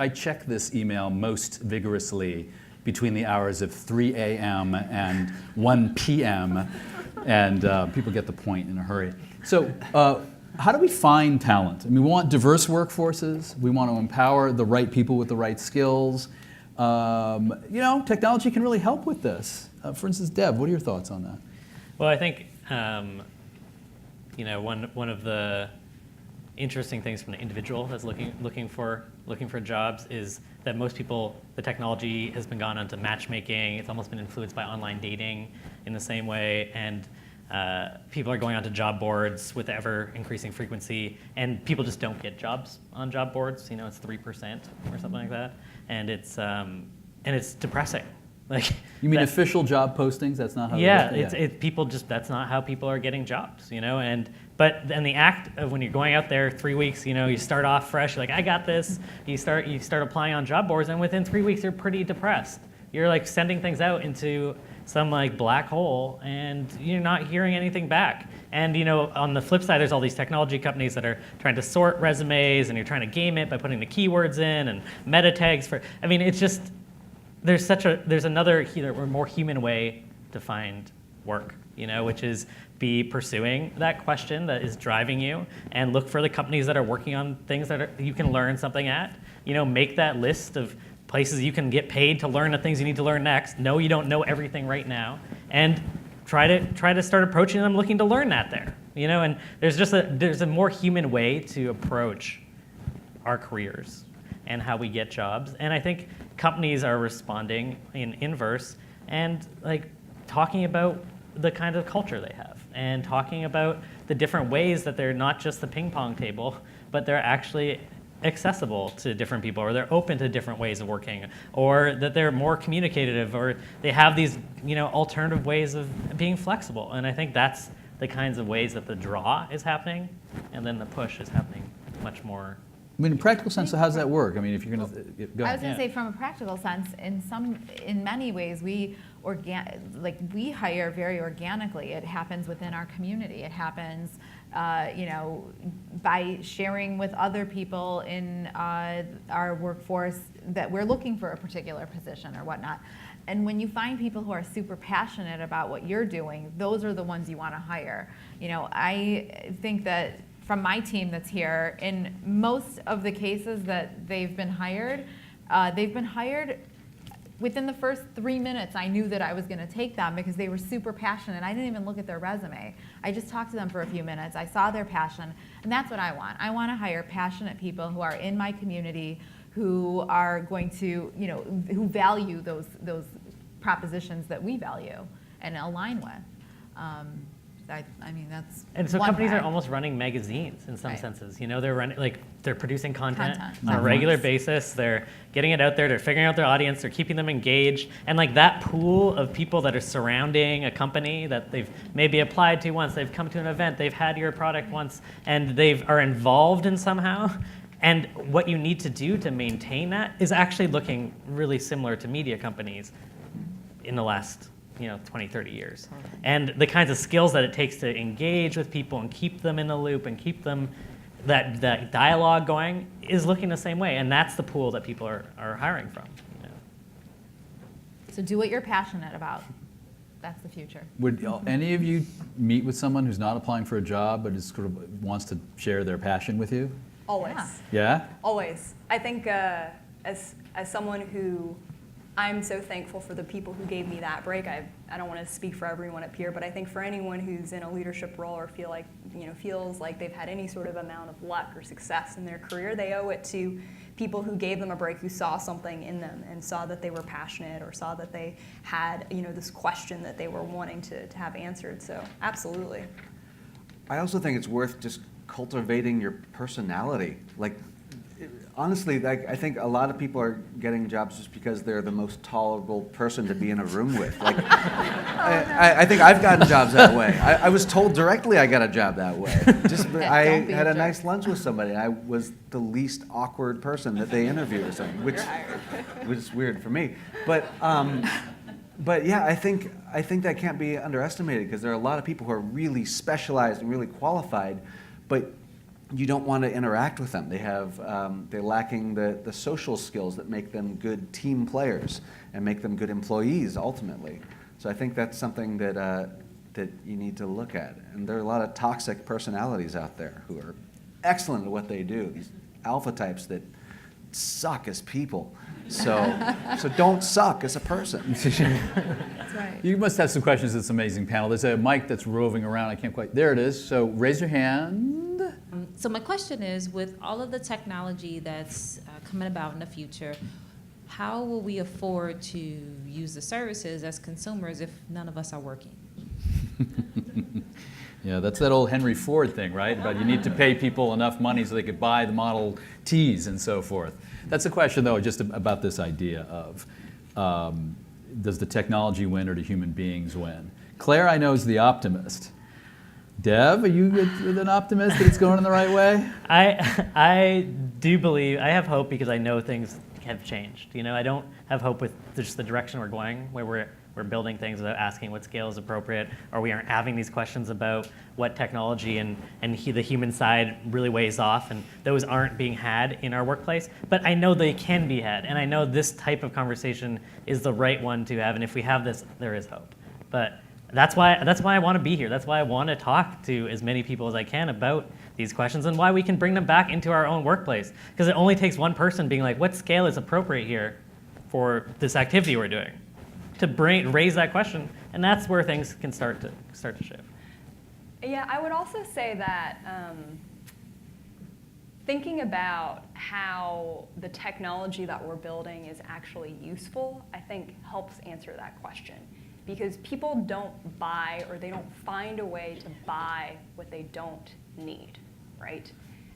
check this email most vigorously between the hours of 3 a.m. and 1 p.m. And people get the point in a hurry. So how do we find talent? I mean, we want diverse workforces. We want to empower the right people with the right skills. Technology can really help with this. For instance, Deb, what are your thoughts on that? Well, I think one of the interesting things from the individual that's looking for jobs is that most people, the technology has been gone onto matchmaking. It's almost been influenced by online dating in the same way, and people are going onto job boards with ever increasing frequency, and people just don't get jobs on job boards. It's 3% or something like that, and it's depressing. Like, you mean official job postings? That's not how. That's not how people are getting jobs, But then the act of when you're going out there 3 weeks, you start off fresh, you're like, I got this. You start applying on job boards, and within 3 weeks, you're pretty depressed. You're like sending things out into some like black hole, and you're not hearing anything back. And on the flip side, there's all these technology companies that are trying to sort resumes, and you're trying to game it by putting the keywords in and meta tags for. I mean, it's just there's another more human way to find work, which is be pursuing that question that is driving you, and look for the companies that are working on things that you can learn something at. Make that list of places you can get paid to learn the things you need to learn next. No, you don't know everything right now, and try to start approaching them looking to learn that there. And there's a more human way to approach our careers and how we get jobs. And I think companies are responding in inverse and like talking about the kind of culture they have, and talking about the different ways that they're not just the ping pong table, but they're actually accessible to different people, or they're open to different ways of working, or that they're more communicative, or they have these alternative ways of being flexible. And I think that's the kinds of ways that the draw is happening, and then the push is happening much more. I mean, in practical sense, so how does that work? I mean, if you're going to go ahead. I was going to say, from a practical sense, in many ways, we hire very organically. It happens within our community. It happens, by sharing with other people in our workforce that we're looking for a particular position or whatnot. And when you find people who are super passionate about what you're doing, those are the ones you want to hire. I think that from my team that's here, in most of the cases that they've been hired within the first 3 minutes. I knew that I was going to take them because they were super passionate. I didn't even look at their resume. I just talked to them for a few minutes. I saw their passion, and that's what I want. I want to hire passionate people who are in my community, who are going to, who value those propositions that we value and align with. I mean, that's And so one companies are way. almost running magazines in some Right. senses. You know, they're running, like, they're producing content Content. on a regular basis. They're getting it out there. They're figuring out their audience. They're keeping them engaged. And like that pool of people that are surrounding a company that they've maybe applied to once, they've come to an event, they've had your product once, and they are involved in somehow. And what you need to do to maintain that is actually looking really similar to media companies in the last 20, 30 years. And the kinds of skills that it takes to engage with people and keep them in the loop and keep them, that dialogue going is looking the same way. And that's the pool that people are hiring from. So do what you're passionate about. That's the future. Would any of you meet with someone who's not applying for a job but just sort of wants to share their passion with you? Always. Yeah. Yeah? Always. I think as someone who, I'm so thankful for the people who gave me that break. I don't want to speak for everyone up here, but I think for anyone who's in a leadership role or feels like they've had any sort of amount of luck or success in their career, they owe it to people who gave them a break, who saw something in them and saw that they were passionate or saw that they had this question that they were wanting to have answered. So absolutely. I also think it's worth just cultivating your personality. Like, honestly, I think a lot of people are getting jobs just because they're the most tolerable person to be in a room with. Like, I think I've gotten jobs that way. I was told directly I got a job that way. I Don't be had a a jerk. nice lunch with somebody, and I was the least awkward person that they interviewed or something, which is weird for me. But yeah, I think that can't be underestimated, because there are a lot of people who are really specialized and really qualified, but you don't want to interact with them. They're lacking the social skills that make them good team players and make them good employees ultimately. So I think that's something that you need to look at. And there are a lot of toxic personalities out there who are excellent at what they do. These alpha types that suck as people. So don't suck as a person. That's right. You must have some questions to this amazing panel. There's a mic that's roving around. I can't quite. There it is. So raise your hand. So my question is, with all of the technology that's coming about in the future, how will we afford to use the services as consumers if none of us are working? Yeah, that's that old Henry Ford thing, right? About you need to pay people enough money so they could buy the Model Ts and so forth. That's a question, though, just about this idea of does the technology win or do human beings win? Claire, I know, is the optimist. Dev, are you an optimist that it's going in the right way? I do believe, I have hope because I know things have changed. I don't have hope with just the direction we're going, where we're building things without asking what scale is appropriate, or we aren't having these questions about what technology and the human side really weighs off, and those aren't being had in our workplace. But I know they can be had, and I know this type of conversation is the right one to have, and if we have this, there is hope. But that's why I want to be here. That's why I want to talk to as many people as I can about these questions and why we can bring them back into our own workplace. Because it only takes one person being like, what scale is appropriate here for this activity we're doing? To raise that question, and that's where things can start to shift. Yeah, I would also say that thinking about how the technology that we're building is actually useful, I think helps answer that question. Because people don't buy, or they don't find a way to buy what they don't need, right?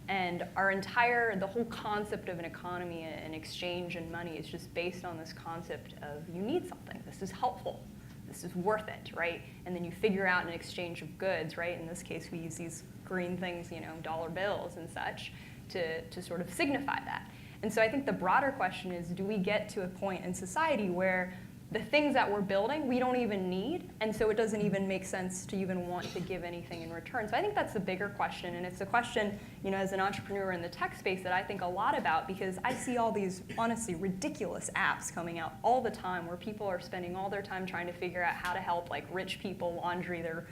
And the whole concept of an economy and exchange and money is just based on this concept of you need something. This is helpful. This is worth it, right? And then you figure out an exchange of goods, right? In this case, we use these green things, dollar bills and such, to sort of signify that. And so I think the broader question is, do we get to a point in society where the things that we're building we don't even need, and so it doesn't even make sense to even want to give anything in return? So I think that's the bigger question, and it's a question, as an entrepreneur in the tech space, that I think a lot about, because I see all these honestly ridiculous apps coming out all the time where people are spending all their time trying to figure out how to help rich people laundry their,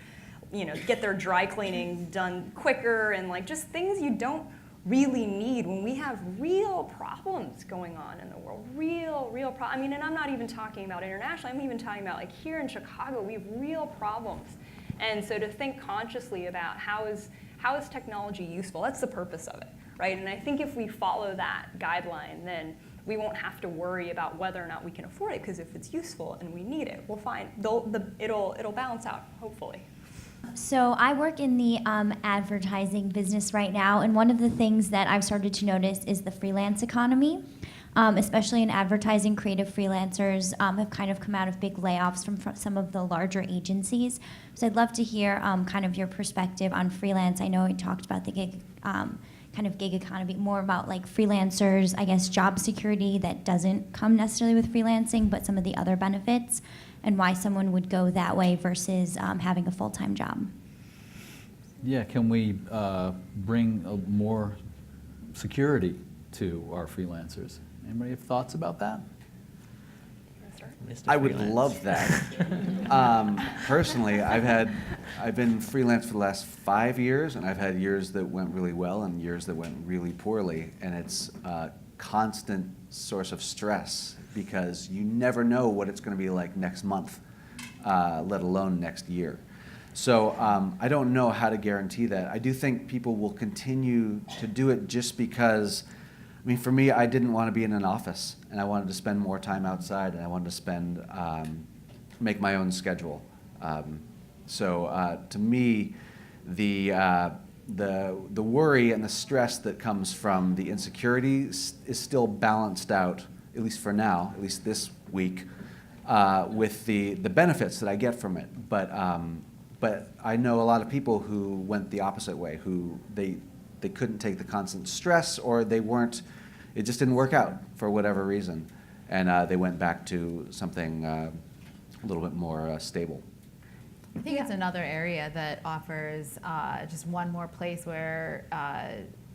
get their dry cleaning done quicker, and just things you don't really need when we have real problems going on in the world, real problems. And I'm not even talking about internationally, I'm even talking about here in Chicago, we have real problems. And so to think consciously about how is technology useful, that's the purpose of it, right? And I think if we follow that guideline, then we won't have to worry about whether or not we can afford it, because if it's useful and we need it, we'll find it'll balance out, hopefully. So I work in the advertising business right now, and one of the things that I've started to notice is the freelance economy, especially in advertising. Creative freelancers have kind of come out of big layoffs from some of the larger agencies. So I'd love to hear kind of your perspective on freelance. I know we talked about the gig economy, more about like freelancers, I guess job security that doesn't come necessarily with freelancing, but some of the other benefits, and why someone would go that way versus having a full-time job. Yeah, can we bring more security to our freelancers? Anybody have thoughts about that? Mr. I would Freelance. love that. Personally, I've been freelance for the last 5 years, and I've had years that went really well and years that went really poorly, and it's a constant source of stress because you never know what it's going to be like next month, let alone next year. So I don't know how to guarantee that. I do think people will continue to do it just because, I mean, for me, I didn't want to be in an office, and I wanted to spend more time outside, and I wanted to spend, make my own schedule. So to me, the worry and the stress that comes from the insecurity is still balanced out, at least for now, at least this week, with the benefits that I get from it. But I know a lot of people who went the opposite way, who they couldn't take the constant stress, or it just didn't work out for whatever reason. And they went back to something a little bit more stable. I think it's another area that offers just one more place where,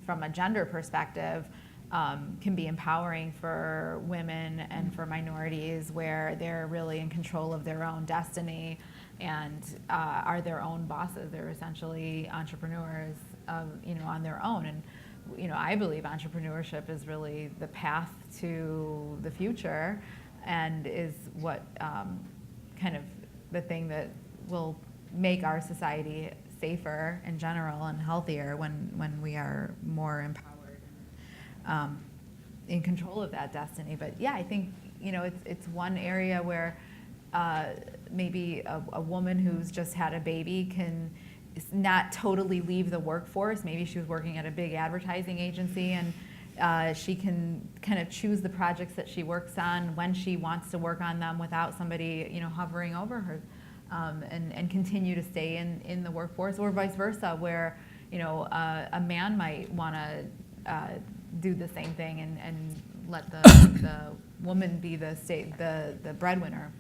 from a gender perspective, can be empowering for women and for minorities, where they're really in control of their own destiny and are their own bosses. They're essentially entrepreneurs, on their own. And I believe entrepreneurship is really the path to the future, and is what kind of the thing that will make our society safer in general and healthier when we are more empowered and in control of that destiny. But yeah, I think it's one area where maybe a woman who's just had a baby can not totally leave the workforce. Maybe she was working at a big advertising agency, and she can kind of choose the projects that she works on when she wants to work on them without somebody hovering over her, and continue to stay in the workforce, or vice versa, where a man might want to do the same thing and let the woman be the breadwinner.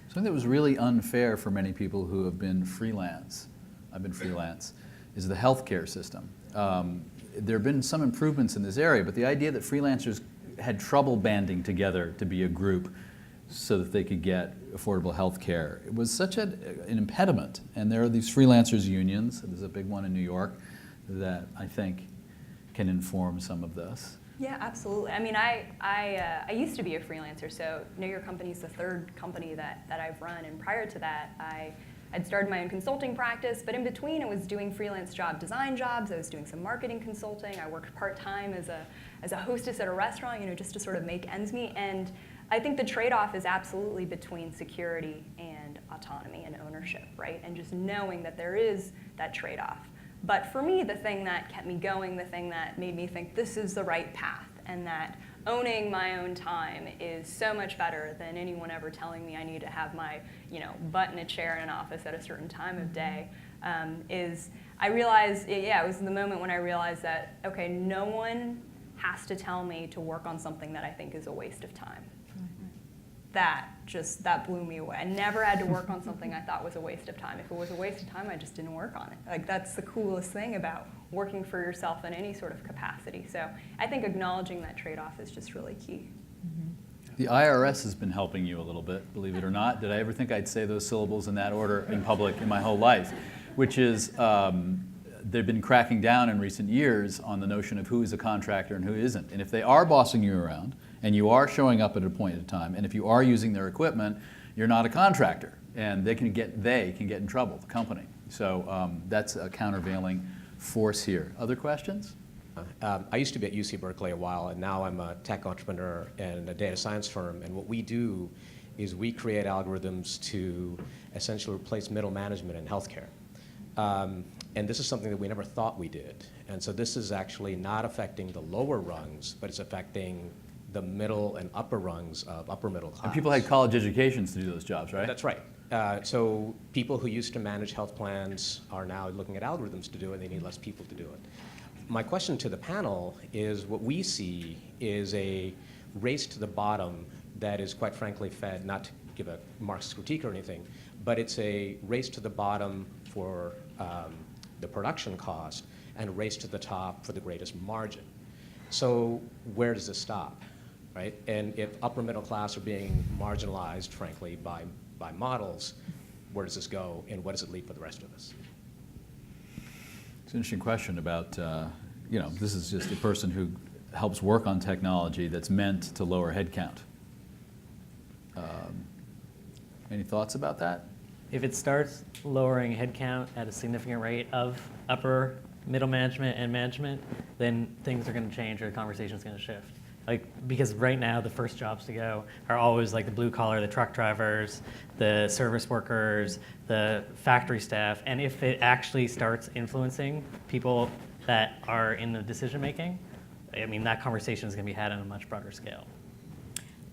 Something that was really unfair for many people who have been freelance, I've been freelance, is the healthcare system. There have been some improvements in this area, but the idea that freelancers had trouble banding together to be a group so that they could get affordable health care, it was such an impediment. And there are these freelancers unions, there's a big one in New York, that I think can inform some of this. Yeah, absolutely. I mean, I used to be a freelancer, so Know Your Company is the third company that I've run, and prior to that, I'd started my own consulting practice, but in between I was doing freelance design jobs, I was doing some marketing consulting, I worked part-time as a hostess at a restaurant, just to sort of make ends meet, and I think the trade-off is absolutely between security and autonomy and ownership, right? And just knowing that there is that trade-off. But for me, the thing that kept me going, the thing that made me think this is the right path, and that owning my own time is so much better than anyone ever telling me I need to have my butt in a chair in an office at a certain time of day, is I realized, it was the moment when I realized that, okay, no one has to tell me to work on something that I think is a waste of time. That blew me away. I never had to work on something I thought was a waste of time. If it was a waste of time, I just didn't work on it. Like, that's the coolest thing about working for yourself in any sort of capacity. So I think acknowledging that trade-off is just really key. The IRS has been helping you a little bit, believe it or not. Did I ever think I'd say those syllables in that order in public in my whole life? Which is, they've been cracking down in recent years on the notion of who is a contractor and who isn't. And if they are bossing you around, and you are showing up at a point in time, and if you are using their equipment, you're not a contractor, and they can get in trouble, the company. So that's a countervailing force here. Other questions? I used to be at UC Berkeley a while, and now I'm a tech entrepreneur in a data science firm. And what we do is we create algorithms to essentially replace middle management in healthcare. And this is something that we never thought we did. And so this is actually not affecting the lower rungs, but it's affecting the middle and upper rungs of upper middle class. And people had college educations to do those jobs, right? That's right. So people who used to manage health plans are now looking at algorithms to do it. They need less people to do it. My question to the panel is, what we see is a race to the bottom that is quite frankly fed, not to give a Marxist critique or anything, but it's a race to the bottom for the production cost and a race to the top for the greatest margin. So where does this stop, right? And if upper middle class are being marginalized, frankly, by models, where does this go, and what does it leave for the rest of us? It's an interesting question about, this is just a person who helps work on technology that's meant to lower headcount. Any thoughts about that? If it starts lowering headcount at a significant rate of upper middle management and management, then things are going to change or the conversation is going to shift. Because right now the first jobs to go are always like the blue collar, the truck drivers, the service workers, the factory staff. And if it actually starts influencing people that are in the decision making, I mean, that conversation is going to be had on a much broader scale.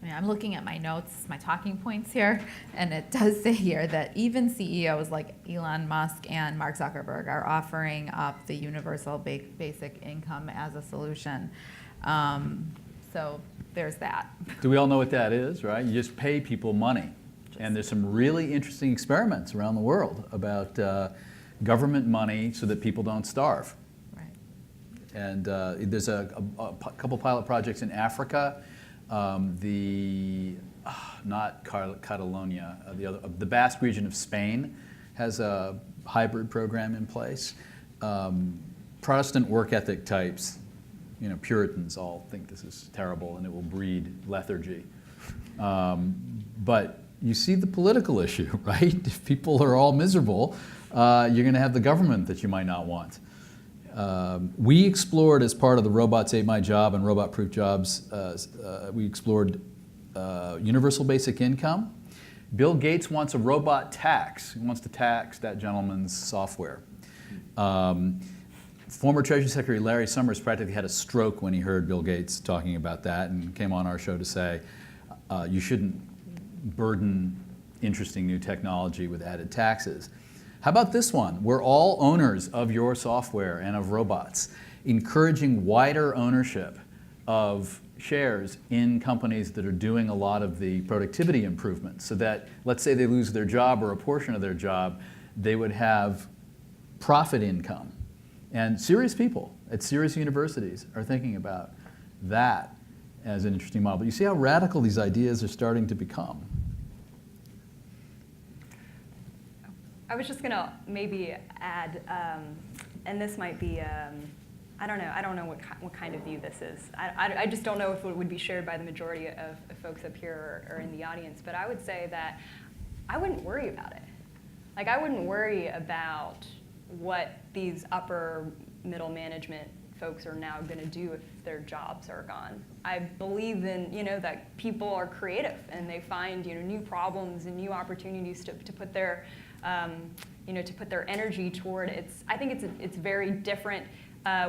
I'm looking at my notes, my talking points here, and it does say here that even CEOs like Elon Musk and Mark Zuckerberg are offering up the universal basic income as a solution. So there's that. Do we all know what that is, right? You just pay people money. And there's some really interesting experiments around the world about government money so that people don't starve. Right. And there's a couple pilot projects in Africa. Not Catalonia, the Basque region of Spain has a hybrid program in place. Protestant work ethic types, Puritans all think this is terrible and it will breed lethargy. But you see the political issue, right? If people are all miserable, you're going to have the government that you might not want. We explored, as part of the Robots Ate My Job and Robot Proof Jobs, we explored universal basic income. Bill Gates wants a robot tax. He wants to tax that gentleman's software. Former Treasury Secretary Larry Summers practically had a stroke when he heard Bill Gates talking about that and came on our show to say, you shouldn't burden interesting new technology with added taxes. How about this one? We're all owners of your software and of robots, encouraging wider ownership of shares in companies that are doing a lot of the productivity improvements, so that, let's say they lose their job or a portion of their job, they would have profit income. And serious people at serious universities are thinking about that as an interesting model. But you see how radical these ideas are starting to become. I was just gonna maybe add, and this might be, I don't know what kind of view this is. I just don't know if it would be shared by the majority of folks up here or in the audience, but I would say that I wouldn't worry about it. Like, I wouldn't worry about what these upper middle management folks are now going to do if their jobs are gone. I believe in, that people are creative and they find, new problems and new opportunities to put their, to put their energy toward. I think it's very different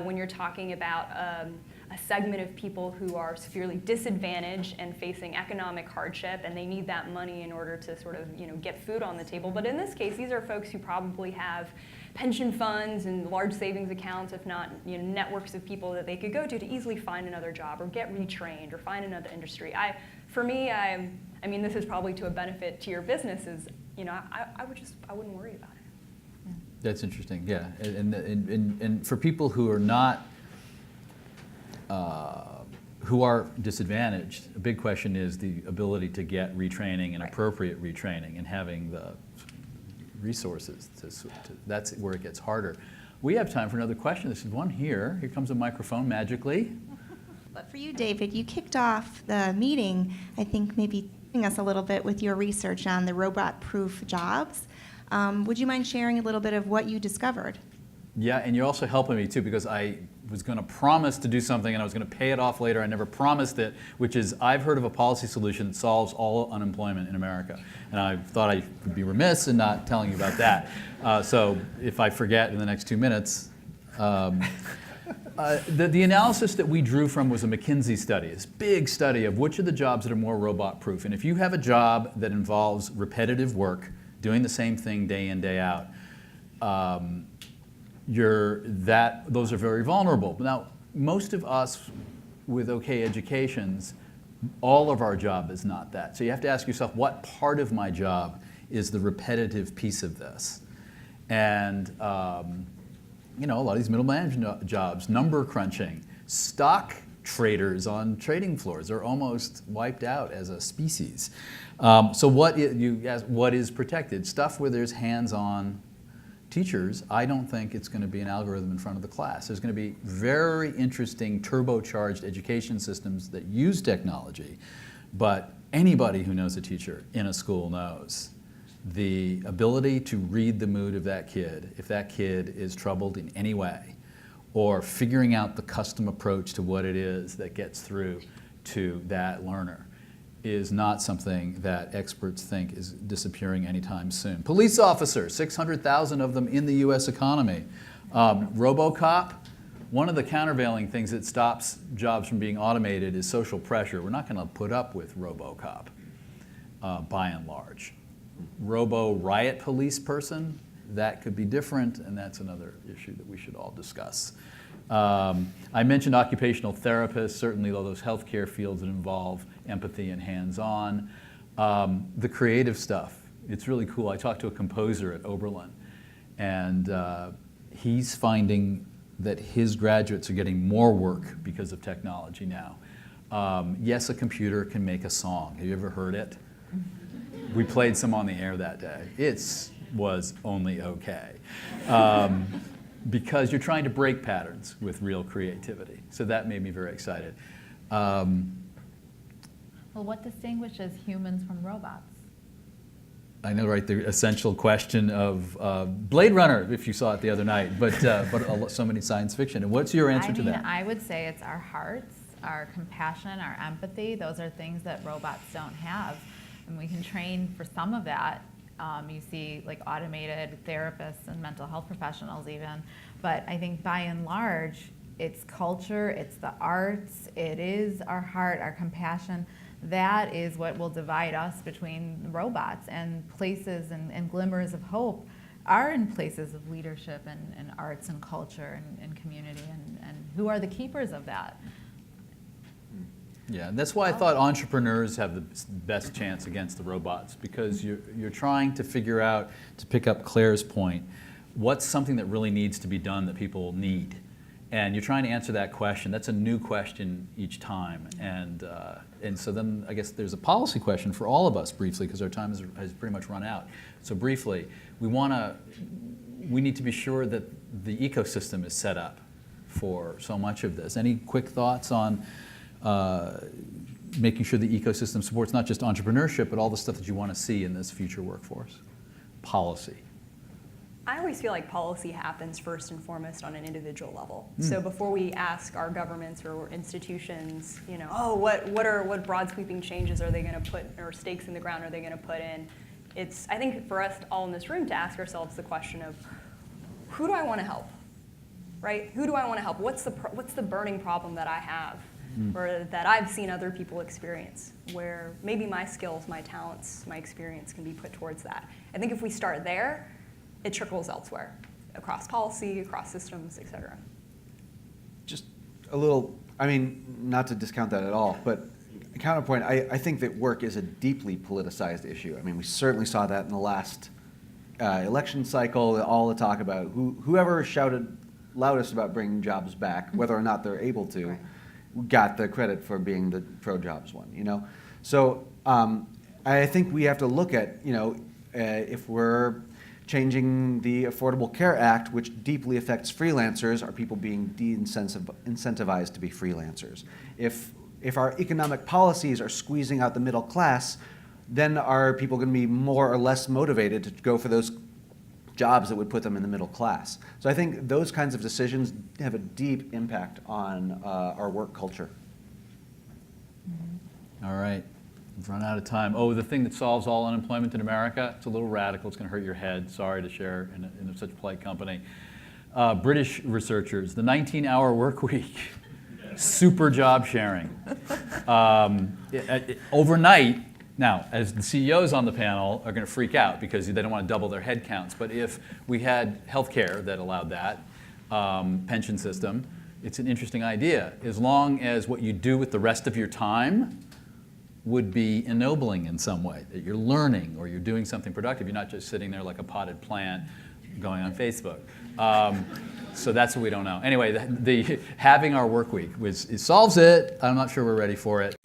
when you're talking about a segment of people who are severely disadvantaged and facing economic hardship, and they need that money in order to sort of, get food on the table. But in this case, these are folks who probably have pension funds and large savings accounts, if not, networks of people that they could go to easily find another job or get retrained or find another industry. For me, I mean, this is probably to a benefit to your business. Is I wouldn't worry about it. That's interesting, yeah. And for people who are not, who are disadvantaged, a big question is the ability to get retraining and appropriate retraining and having the resources. That's where it gets harder. We have time for another question. This is one here. Here comes a microphone magically. But for you, David, you kicked off the meeting, I think maybe telling us a little bit with your research on the robot-proof jobs. Would you mind sharing a little bit of what you discovered? Yeah, and you're also helping me too, because I was going to promise to do something and I was going to pay it off later. I never promised it, which is I've heard of a policy solution that solves all unemployment in America. And I thought I would be remiss in not telling you about that. So if I forget in the next 2 minutes, the analysis that we drew from was a McKinsey study, this big study of which are the jobs that are more robot-proof. And if you have a job that involves repetitive work, doing the same thing day in, day out, those are very vulnerable. Now, most of us with okay educations, all of our job is not that. So you have to ask yourself, what part of my job is the repetitive piece of this? And a lot of these middle management jobs, number crunching, stock traders on trading floors are almost wiped out as a species. So what is protected? Stuff where there's hands-on teachers, I don't think it's going to be an algorithm in front of the class. There's going to be very interesting turbocharged education systems that use technology, but anybody who knows a teacher in a school knows the ability to read the mood of that kid, if that kid is troubled in any way, or figuring out the custom approach to what it is that gets through to that learner, is not something that experts think is disappearing anytime soon. Police officers, 600,000 of them in the US economy. RoboCop, one of the countervailing things that stops jobs from being automated is social pressure. We're not going to put up with RoboCop, by and large. Robo-riot police person, that could be different, and that's another issue that we should all discuss. I mentioned occupational therapists, certainly all those healthcare fields that involve empathy and hands-on. The creative stuff, it's really cool. I talked to a composer at Oberlin, and he's finding that his graduates are getting more work because of technology now. Yes, a computer can make a song. Have you ever heard it? We played some on the air that day. It was only okay. Because you're trying to break patterns with real creativity. So that made me very excited. Well, what distinguishes humans from robots? I know, right? The essential question of Blade Runner, if you saw it the other night, but so many science fiction. And what's your answer to that? I would say it's our hearts, our compassion, our empathy. Those are things that robots don't have. And we can train for some of that. You see like automated therapists and mental health professionals even. But I think by and large, it's culture, it's the arts, it is our heart, our compassion. That is what will divide us between robots, and places and glimmers of hope are in places of leadership and arts and culture and community, and who are the keepers of that? Yeah, that's why I thought entrepreneurs have the best chance against the robots, because you're trying to figure out, to pick up Claire's point, what's something that really needs to be done that people need? And you're trying to answer that question. That's a new question each time. And so then I guess there's a policy question for all of us briefly, because our time has pretty much run out. So briefly, we need to be sure that the ecosystem is set up for so much of this. Any quick thoughts on making sure the ecosystem supports not just entrepreneurship, but all the stuff that you want to see in this future workforce? Policy. I always feel like policy happens first and foremost on an individual level. So before we ask our governments or institutions, what broad sweeping changes are they going to put, or stakes in the ground are they going to put in? It's, I think, for us all in this room to ask ourselves the question of, who do I want to help, right? Who do I want to help? What's the burning problem that I have, or that I've seen other people experience, where maybe my skills, my talents, my experience can be put towards that? I think if we start there, it trickles elsewhere, across policy, across systems, et cetera. Just a little, not to discount that at all, but a counterpoint, I think that work is a deeply politicized issue. We certainly saw that in the last election cycle, all the talk about whoever shouted loudest about bringing jobs back, whether or not they're able to, right, got the credit for being the pro-jobs one, So I think we have to look at, if we're changing the Affordable Care Act, which deeply affects freelancers, are people being de-incentivized to be freelancers? If our economic policies are squeezing out the middle class, then are people going to be more or less motivated to go for those jobs that would put them in the middle class. So I think those kinds of decisions have a deep impact on our work culture. All right, we've run out of time. Oh, the thing that solves all unemployment in America, it's a little radical, it's going to hurt your head. Sorry to share in such a polite company. British researchers, the 19-hour work week, super job sharing. Overnight, now, as the CEOs on the panel are going to freak out because they don't want to double their head counts, but if we had health care that allowed that, pension system, it's an interesting idea. As long as what you do with the rest of your time would be ennobling in some way, that you're learning or you're doing something productive. You're not just sitting there like a potted plant going on Facebook. So that's what we don't know. Anyway, the having our work week solves it. I'm not sure we're ready for it.